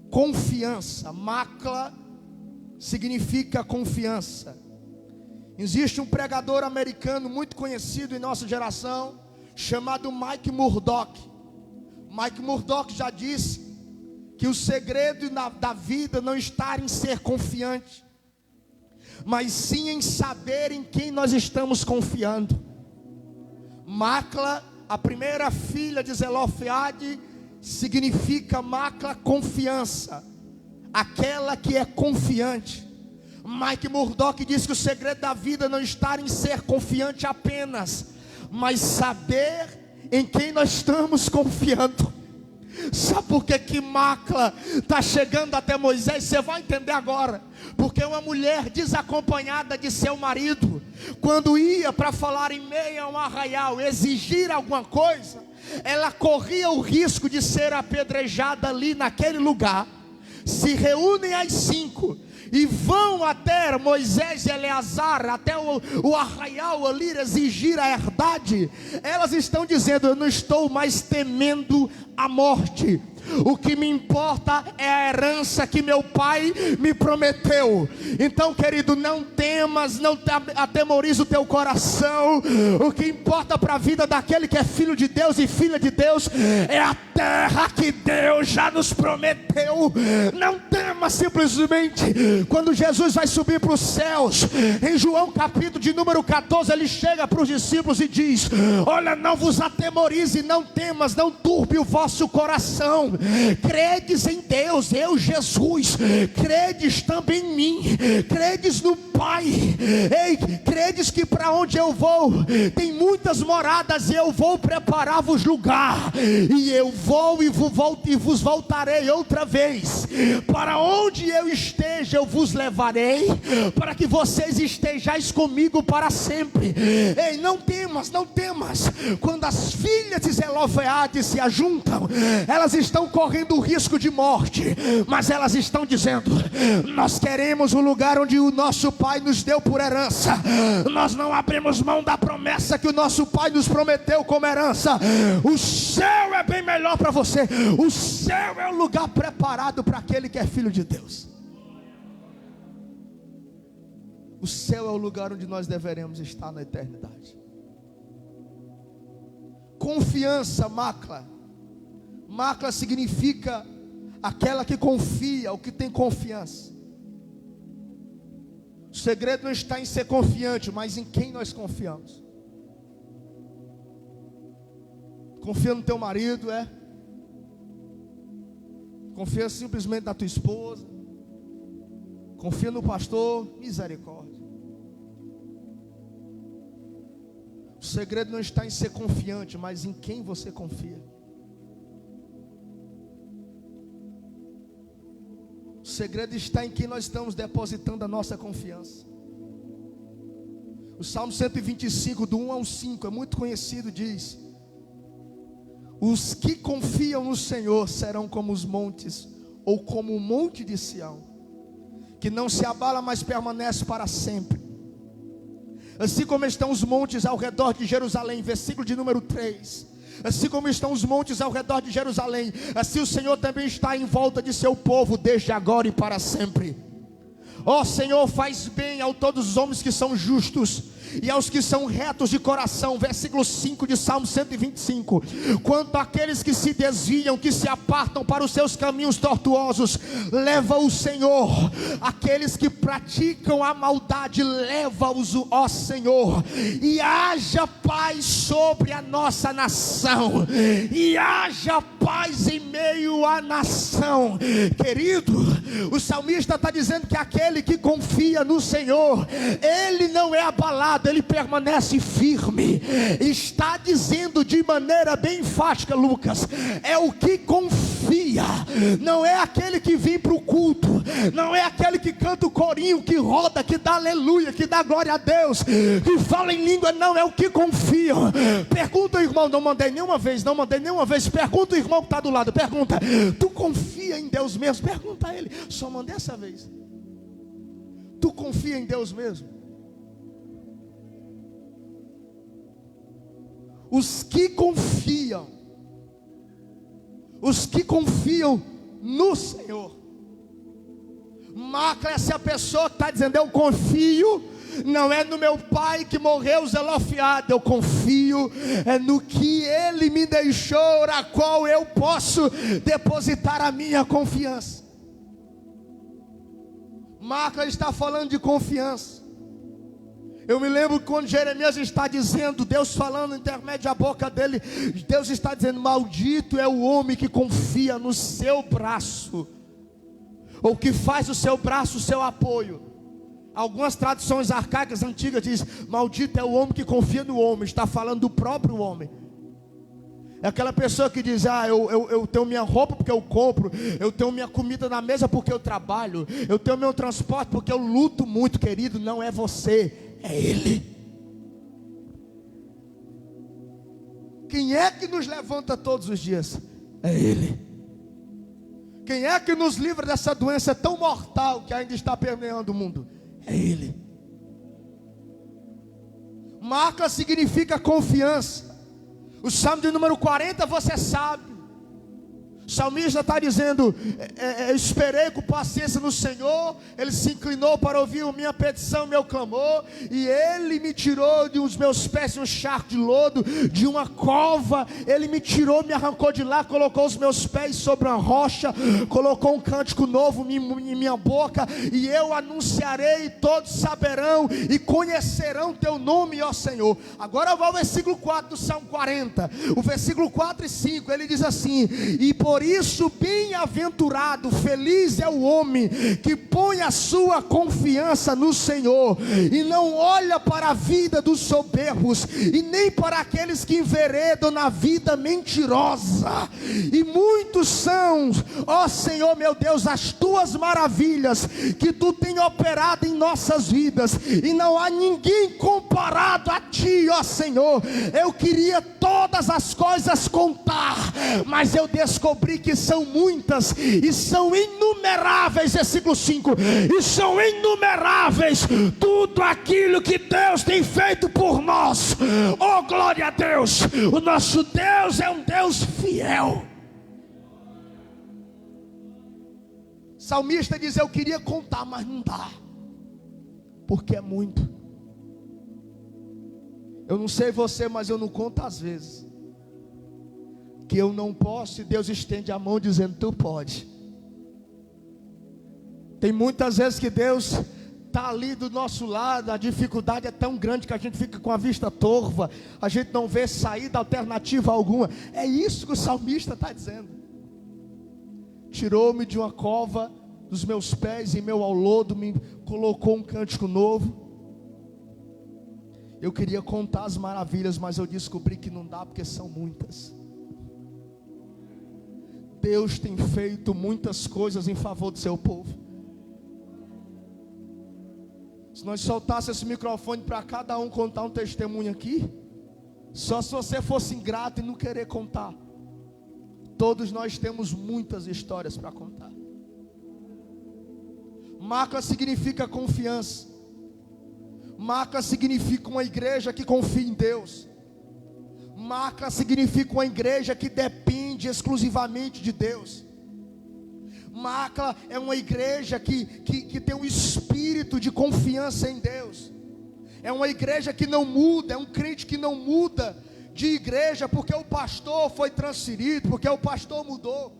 Confiança. Macla significa confiança. Existe um pregador americano muito conhecido em nossa geração, chamado Mike Murdock. Mike Murdock já disse que o segredo da vida não está em ser confiante, mas sim em saber em quem nós estamos confiando. Macla, a primeira filha de Zelofeade, significa Macla, confiança, aquela que é confiante. Mike Murdock diz que o segredo da vida não está em ser confiante apenas, mas saber em quem nós estamos confiando. Sabe por que Macla está chegando até Moisés? Você vai entender agora. Porque uma mulher desacompanhada de seu marido, quando ia para falar em meio a um arraial, exigir alguma coisa, ela corria o risco de ser apedrejada ali naquele lugar. Se reúnem as 5 e vão até Moisés e Eleazar, até o arraial ali, exigir a herdade. Elas estão dizendo, eu não estou mais temendo a morte, o que me importa é a herança que meu pai me prometeu. Então, querido, não temas, não atemorize o teu coração. O que importa para a vida daquele que é filho de Deus e filha de Deus é a terra que Deus já nos prometeu. Não temas simplesmente. Quando Jesus vai subir para os céus, em João capítulo de número 14, ele chega para os discípulos e diz, olha, não vos atemorize, não temas, não turbe o vosso coração. Credes em Deus, eu Jesus, credes também em mim, credes no Pai. Ei, credes que para onde eu vou tem muitas moradas, e eu vou preparar-vos lugar, e eu vou e vos voltarei outra vez. Para onde eu esteja eu vos levarei, para que vocês estejais comigo para sempre. Ei, não temas, não temas. Quando as filhas de Zelofeade se ajuntam, elas estão correndo o risco de morte, mas elas estão dizendo, nós queremos o lugar onde o nosso pai nos deu por herança. Nós não abrimos mão da promessa que o nosso pai nos prometeu como herança. O céu é bem melhor para você. O céu é o lugar preparado para aquele que é filho de Deus. O céu é o lugar onde nós deveremos estar na eternidade. Confiança, Macla. Macla significa aquela que confia, o que tem confiança. O segredo não está em ser confiante, mas em quem nós confiamos. Confia no teu marido, confia simplesmente na tua esposa, confia no pastor, misericórdia. O segredo não está em ser confiante, mas em quem você confia. segredo está em que nós estamos depositando a nossa confiança. O Salmo 125, do 1 ao 5, é muito conhecido, diz: os que confiam no Senhor serão como os montes, ou como o monte de Sião, que não se abala, mas permanece para sempre. Assim como estão os montes ao redor de Jerusalém, versículo de número 3. Assim como estão os montes ao redor de Jerusalém, assim o Senhor também está em volta de seu povo, desde agora e para sempre. Ó Senhor, faz bem a todos os homens que são justos, e aos que são retos de coração. Versículo 5 de Salmo 125. Quanto àqueles que se desviam, que se apartam para os seus caminhos tortuosos, leva o Senhor. Aqueles que praticam a maldade, leva-os, ó Senhor. E haja paz sobre a nossa nação, e haja paz em meio à nação. Querido, o salmista está dizendo que aquele que confia no Senhor, ele não é abalado, ele permanece firme. Está dizendo de maneira bem enfática, Lucas, é o que confia. Não é aquele que vem para o culto, não é aquele que canta o corinho, que roda, que dá aleluia, que dá glória a Deus, que fala em língua. Não, é o que confia. Pergunta ao irmão, não mandei nenhuma vez, pergunta o irmão que está do lado, pergunta: tu confia em Deus mesmo? Pergunta a ele, só mandei essa vez. Tu confia em Deus mesmo? Os que confiam no Senhor. Macla é a pessoa que está dizendo: eu confio, não é no meu pai que morreu Zelofiado, eu confio é no que ele me deixou, a qual eu posso depositar a minha confiança. Macla está falando de confiança. Eu me lembro quando Jeremias está dizendo, Deus falando no intermédio da boca dele, Deus está dizendo: maldito é o homem que confia no seu braço, ou que faz o seu braço o seu apoio. Algumas traduções arcaicas antigas diz: maldito é o homem que confia no homem. Está falando do próprio homem. É aquela pessoa que diz: eu tenho minha roupa porque eu compro, eu tenho minha comida na mesa porque eu trabalho, eu tenho meu transporte porque eu luto muito. Querido, não é você, é Ele. Quem é que nos levanta todos os dias? É Ele. Quem é que nos livra dessa doença tão mortal que ainda está permeando o mundo? É Ele. Marca significa confiança. O Salmo de número 40 você sabe. O salmista está dizendo: esperei com paciência no Senhor, Ele se inclinou para ouvir minha petição, meu clamor, e Ele me tirou de os meus pés de um charco de lodo, de uma cova. Ele me tirou, me arrancou de lá, colocou os meus pés sobre uma rocha, colocou um cântico novo em minha boca, e eu anunciarei, todos saberão e conhecerão teu nome, ó Senhor. Agora vai ao versículo 4 do Salmo 40, o versículo 4 e 5, ele diz assim: e por isso bem-aventurado, feliz é o homem que põe a sua confiança no Senhor, e não olha para a vida dos soberbos, e nem para aqueles que enveredam na vida mentirosa. E muitos são, ó Senhor meu Deus, as tuas maravilhas que tu tem operado em nossas vidas, e não há ninguém comparado a ti, ó Senhor. Eu queria todas as coisas contar, mas eu descobri que são muitas e são inumeráveis. Versículo 5: e são inumeráveis tudo aquilo que Deus tem feito por nós. Oh, glória a Deus! O nosso Deus é um Deus fiel. O salmista diz: eu queria contar, mas não dá, porque é muito. Eu não sei você, mas eu não conto às vezes que eu não posso, e Deus estende a mão dizendo: tu pode. Tem muitas vezes que Deus está ali do nosso lado, a dificuldade é tão grande que a gente fica com a vista torva, a gente não vê saída alternativa alguma. É isso que o salmista está dizendo. Tirou-me de uma cova dos meus pés, em meu ao lodo, me colocou um cântico novo. Eu queria contar as maravilhas, mas eu descobri que não dá, porque são muitas. Deus tem feito muitas coisas em favor do seu povo. Se nós soltássemos esse microfone para cada um contar um testemunho aqui, só se você fosse ingrato e não querer contar. Todos nós temos muitas histórias para contar. Macla significa confiança. Macla significa uma igreja que confia em Deus. Macla significa uma igreja que depende exclusivamente de Deus. Macla é uma igreja que tem um espírito de confiança em Deus. É uma igreja que não muda, é um crente que não muda de igreja porque o pastor foi transferido, porque o pastor mudou.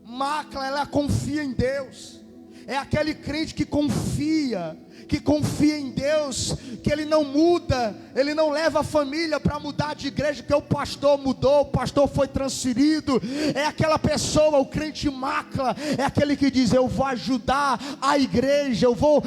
Macla, ela confia em Deus. É aquele crente que confia em Deus, que ele não muda, ele não leva a família para mudar de igreja, porque o pastor mudou, o pastor foi transferido. É aquela pessoa, o crente macla, é aquele que diz: eu vou ajudar a igreja, eu vou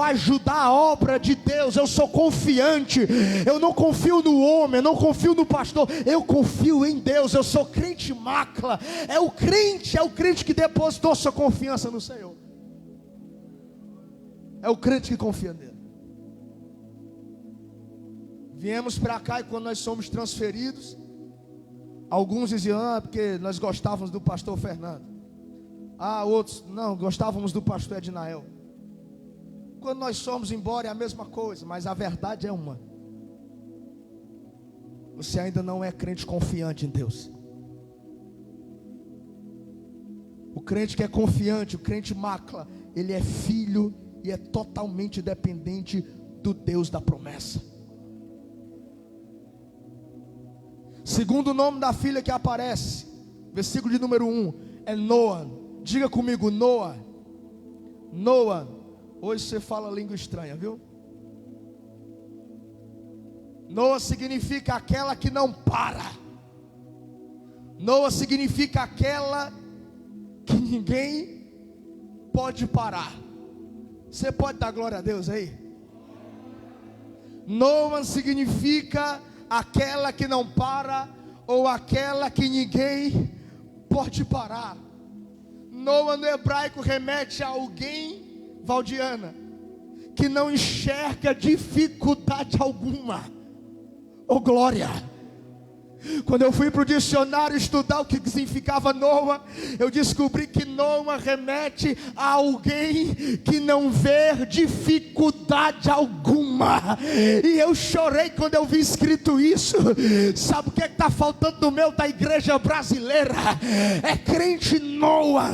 ajudar a obra de Deus, eu sou confiante, eu não confio no homem, eu não confio no pastor, eu confio em Deus, eu sou crente macla. É o crente que depositou sua confiança no Senhor. É o crente que confia nele. Viemos para cá e quando nós somos transferidos, alguns diziam: porque nós gostávamos do pastor Fernando. Outros: não, gostávamos do pastor Ednael. Quando nós somos embora é a mesma coisa, mas a verdade é uma: você ainda não é crente confiante em Deus. O crente que é confiante, o crente macla, ele é filho e é totalmente dependente do Deus da promessa. Segundo nome da filha que aparece, versículo de número 1, é Noa. Diga comigo, Noa. Noa. Hoje você fala língua estranha, viu? Noa significa aquela que não para. Noa significa aquela que ninguém pode parar. Você pode dar glória a Deus aí? Noa significa aquela que não para, ou aquela que ninguém pode parar. Noa no hebraico remete a alguém, Valdiana, que não enxerga dificuldade alguma. Oh glória! Quando eu fui para o dicionário estudar o que significava Noa, eu descobri que Noa remete a alguém que não vê dificuldade alguma. E eu chorei quando eu vi escrito isso. Sabe o que está faltando no meio da igreja brasileira? É crente Noa,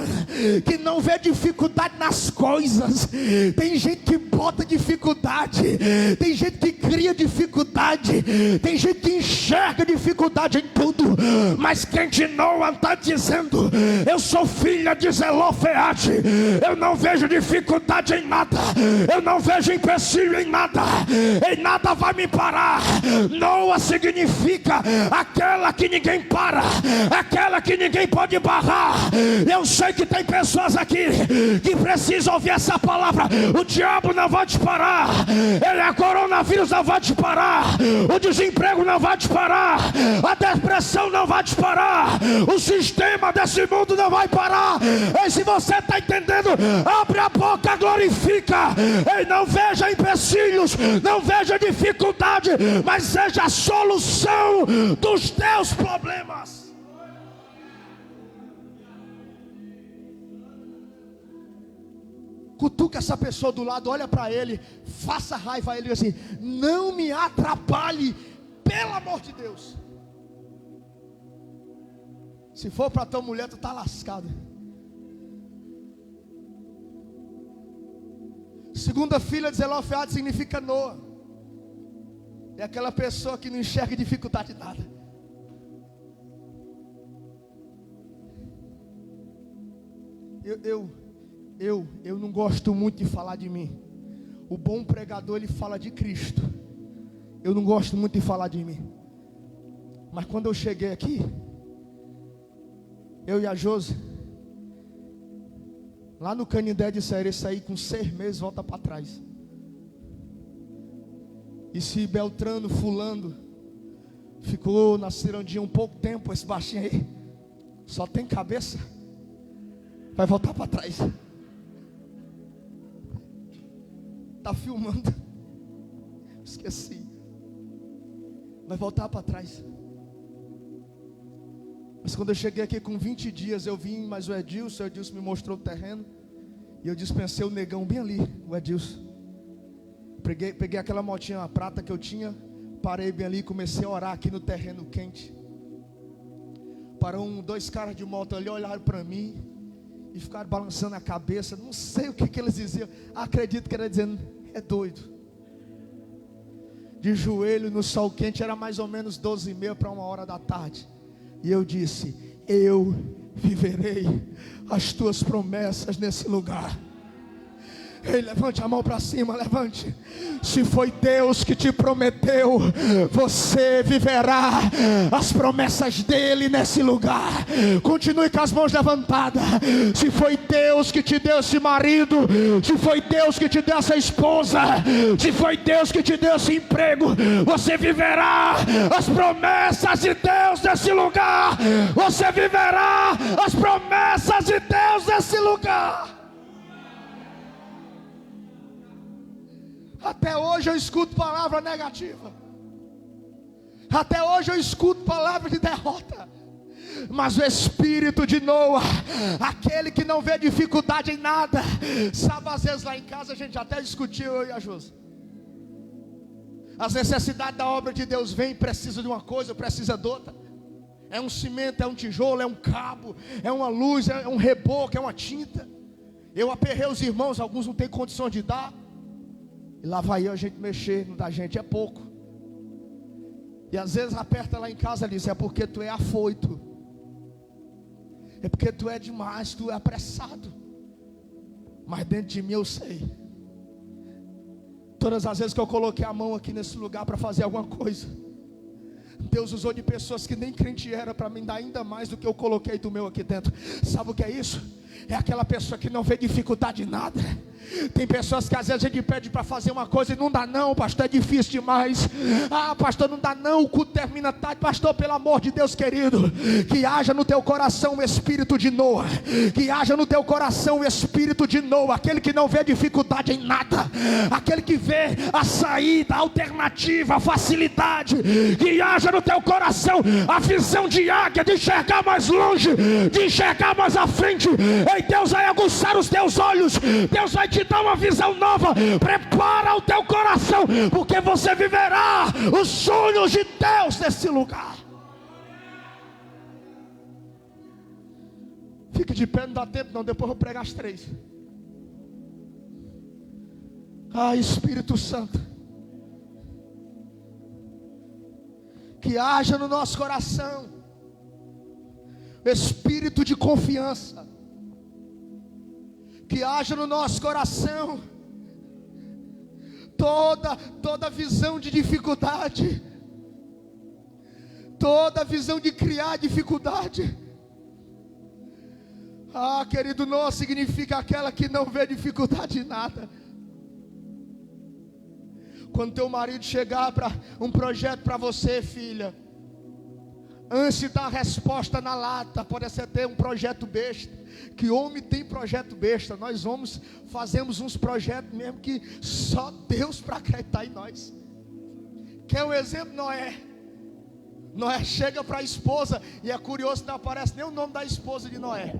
que não vê dificuldade nas coisas. Tem gente que bota dificuldade, tem gente que cria dificuldade, tem gente que enxerga dificuldade em tudo, mas crente Noa está dizendo: eu sou filha de Zelofeade, eu não vejo dificuldade em nada, eu não vejo empecilho em nada vai me parar. Noa significa aquela que ninguém para, aquela que ninguém pode barrar. Eu sei que tem pessoas aqui que precisam ouvir essa palavra. O diabo não vai te parar, a coronavírus não vai te parar, o desemprego não vai te parar, a depressão não vai te parar, o sistema desse mundo não vai parar. E se você está entendendo, abre a boca, glorifica. E não veja empecilhos, não veja dificuldade, mas seja a solução dos teus problemas. Cutuca essa pessoa do lado, olha para ele, faça raiva a ele assim: não me atrapalhe, pelo amor de Deus. Se for para tua mulher, tu está lascado. Segunda filha de Zelofeade significa Noa. É aquela pessoa que não enxerga dificuldade de nada. Eu não gosto muito de falar de mim. O bom pregador, ele fala de Cristo. Eu não gosto muito de falar de mim. Mas quando eu cheguei aqui, eu e a Josi, lá no Canindé disseram: esse aí com 6 meses volta para trás. E se Beltrano, fulano, ficou na cirandinha um pouco tempo, esse baixinho aí, só tem cabeça, vai voltar para trás. está filmando. Esqueci. Vai voltar para trás. Mas quando eu cheguei aqui com 20 dias, eu vim, mas o Edilson me mostrou o terreno. E eu dispensei o negão bem ali, o Edilson. Peguei aquela motinha, a prata que eu tinha, parei bem ali e comecei a orar aqui no terreno quente. Parou dois caras de moto ali, olharam para mim e ficaram balançando a cabeça. Não sei o que eles diziam. Acredito que era dizendo, é doido. De joelho no sol quente, era mais ou menos 12h30 para 1h da tarde. E eu disse, eu viverei as tuas promessas nesse lugar. Ei, levante a mão para cima, levante. Se foi Deus que te prometeu, você viverá as promessas dele nesse lugar. Continue com as mãos levantadas. Se foi Deus que te deu esse marido, se foi Deus que te deu essa esposa, se foi Deus que te deu esse emprego, você viverá as promessas de Deus nesse lugar. Você viverá as promessas de Deus nesse lugar. Até hoje eu escuto palavra negativa. Até hoje eu escuto palavra de derrota. Mas o espírito de Noa, aquele que não vê dificuldade em nada, sabe, às vezes lá em casa a gente até discutiu, eu e a Josi. As necessidades da obra de Deus vem, precisa de uma coisa, precisa de outra. É um cimento, é um tijolo, é um cabo, é uma luz, é um reboco, é uma tinta. Eu aperrei os irmãos, alguns não têm condição de dar. E lá vai eu a gente mexer, no da gente é pouco. E às vezes aperta lá em casa e diz, é porque tu é afoito. É porque tu é demais, tu é apressado. Mas dentro de mim eu sei. Todas as vezes que eu coloquei a mão aqui nesse lugar para fazer alguma coisa, Deus usou de pessoas que nem crente era para me dar ainda mais do que eu coloquei do meu aqui dentro. Sabe o que é isso? É aquela pessoa que não vê dificuldade em nada. Tem pessoas que às vezes a gente pede para fazer uma coisa e não dá não, pastor, é difícil demais. Ah, pastor, não dá não, o culto termina tarde. Pastor, pelo amor de Deus, querido, que haja no teu coração o espírito de Noa. Que haja no teu coração o espírito de Noa. Aquele que não vê dificuldade em nada, aquele que vê a saída, a alternativa, a facilidade. Que haja no teu coração a visão de águia, de enxergar mais longe, de enxergar mais à frente. Ei, Deus vai aguçar os teus olhos, Deus vai te dar uma visão nova. Prepara o teu coração, porque você viverá os sonhos de Deus nesse lugar. Fique de pé, não dá tempo não, depois eu vou pregar as 3. Ah, Espírito Santo, que haja no nosso coração espírito de confiança. Que haja no nosso coração toda visão de dificuldade, toda visão de criar dificuldade. Ah, querido, não significa aquela que não vê dificuldade em nada. Quando teu marido chegar para um projeto para você, filha, antes de dar a resposta na lata, pode ser ter um projeto besta. Que homem tem projeto besta. Nós homens fazemos uns projetos mesmo que só Deus para acreditar em nós. Quer um exemplo? Noé chega para a esposa, e é curioso que não aparece nem o nome da esposa de Noé.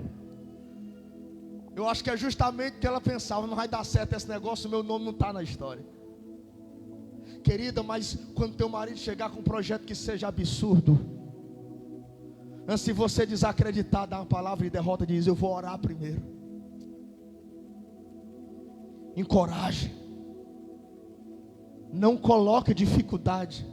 Eu acho que é justamente que ela pensava, não vai dar certo esse negócio, meu nome não está na história. Querida, mas quando teu marido chegar com um projeto que seja absurdo, antes de você desacreditar, dar uma palavra de derrota, diz, eu vou orar primeiro. Encoraje. Não coloque dificuldade.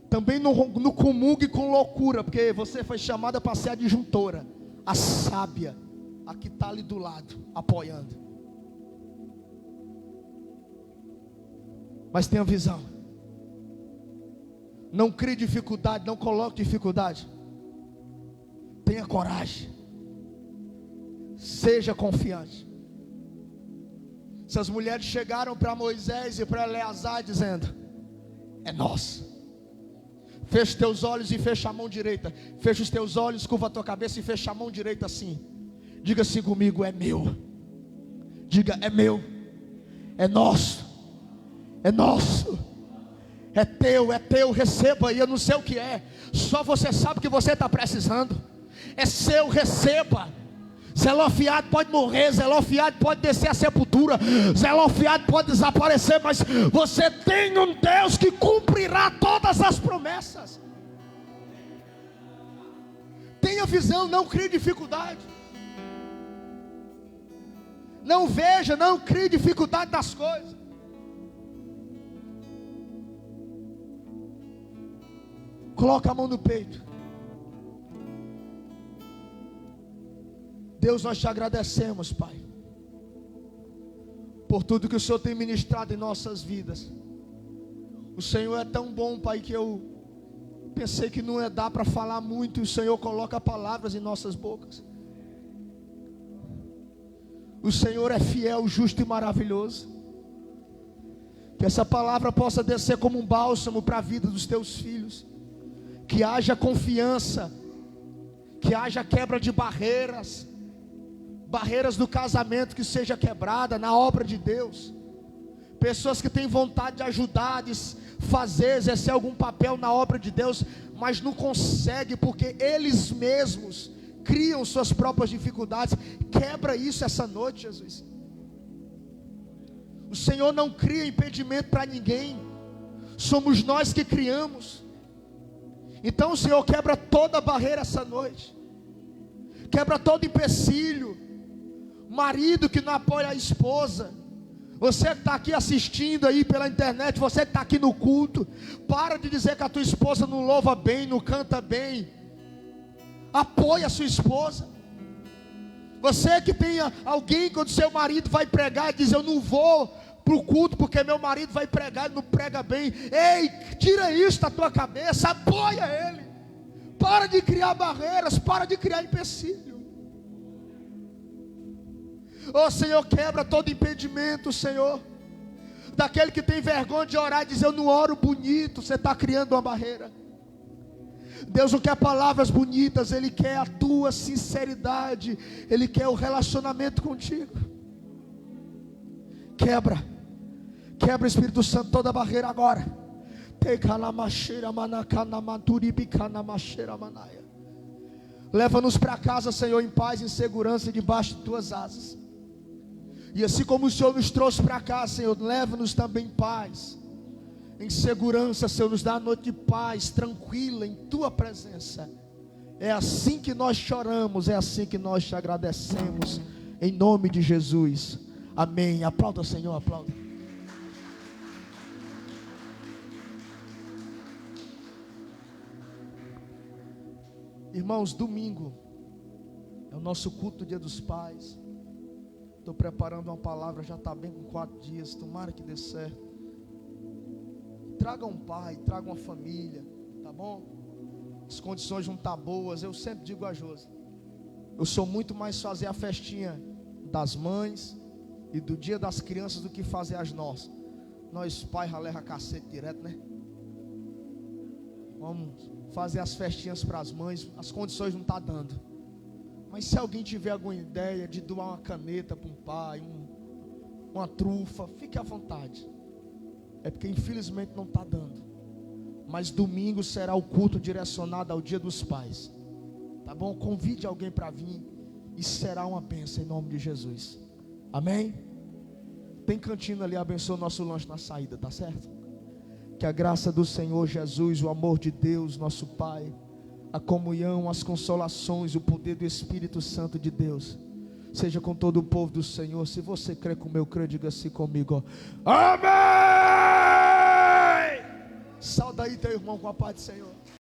Também não comungue com loucura, porque você foi chamada para ser a disjuntora, a sábia, a que está ali do lado, apoiando. Mas tenha visão. Não crie dificuldade, não coloque dificuldade. Tenha coragem. Seja confiante. Essas mulheres chegaram para Moisés e para Eleazar dizendo, é nosso. Fecha os teus olhos e fecha a mão direita. Fecha os teus olhos, curva a tua cabeça e fecha a mão direita assim. Diga assim comigo, é meu. Diga, é meu. É nosso, é nosso, é teu, receba aí. Eu não sei o que é, só você sabe que você está precisando. É seu, receba. Zelofehad pode morrer, Zelofehad pode descer à sepultura, Zelofehad pode desaparecer, mas você tem um Deus que cumprirá todas as promessas. Tenha visão, não crie dificuldade. Não veja, não crie dificuldade das coisas. Coloca a mão no peito. Deus, nós te agradecemos, Pai, por tudo que o Senhor tem ministrado em nossas vidas. O Senhor é tão bom, Pai, que eu pensei que não ia dar para falar muito, e o Senhor coloca palavras em nossas bocas. O Senhor é fiel, justo e maravilhoso. Que essa palavra possa descer como um bálsamo para a vida dos teus filhos. Que haja confiança, que haja quebra de barreiras do casamento que seja quebrada na obra de Deus. Pessoas que têm vontade de ajudar, de fazer, exercer algum papel na obra de Deus, mas não conseguem porque eles mesmos criam suas próprias dificuldades. Quebra isso essa noite, Jesus. O Senhor não cria impedimento para ninguém, somos nós que criamos. Então o Senhor quebra toda barreira essa noite, quebra todo empecilho. Marido que não apoia a esposa, você que está aqui assistindo aí pela internet, você que está aqui no culto, para de dizer que a tua esposa não louva bem, não canta bem. Apoia a sua esposa. Você que tem alguém, quando seu marido vai pregar, e diz: eu não vou para o culto porque meu marido vai pregar, ele não prega bem. Ei, tira isso da tua cabeça, apoia ele. Para de criar barreiras, para de criar empecilho. Oh Senhor, quebra todo impedimento, Senhor, daquele que tem vergonha de orar e dizer: eu não oro bonito. Você está criando uma barreira. Deus não quer palavras bonitas, Ele quer a tua sinceridade, Ele quer o relacionamento contigo. Quebra, Espírito Santo, toda barreira agora. Leva-nos para casa, Senhor, em paz, em segurança, debaixo de tuas asas. E assim como o Senhor nos trouxe para cá, Senhor, leva-nos também em paz, em segurança, Senhor. Nos dá a noite de paz, tranquila em tua presença. É assim que nós choramos, é assim que nós te agradecemos, em nome de Jesus, amém. Aplauda, Senhor, aplauda. Irmãos, domingo é o nosso culto do Dia dos Pais. Estou preparando uma palavra, já está bem com 4 dias, tomara que dê certo. Traga um pai, traga uma família, tá bom? As condições não estão boas. Eu sempre digo a Josi, eu sou muito mais fazer a festinha das mães e do Dia das Crianças do que fazer as nossas. Nós pai já leva cacete direto, né? Vamos fazer as festinhas para as mães. As condições não estão dando. Mas se alguém tiver alguma ideia de doar uma caneta para um pai, uma trufa, fique à vontade. É porque infelizmente não está dando. Mas domingo será o culto direcionado ao Dia dos Pais, tá bom? Convide alguém para vir e será uma bênção em nome de Jesus, amém? Tem cantina ali, abençoa o nosso lanche na saída, tá certo? Que a graça do Senhor Jesus, o amor de Deus, nosso Pai, a comunhão, as consolações, o poder do Espírito Santo de Deus seja com todo o povo do Senhor. Se você crê como eu creio, diga assim comigo, ó. Amém! Salda aí teu irmão com a paz do Senhor.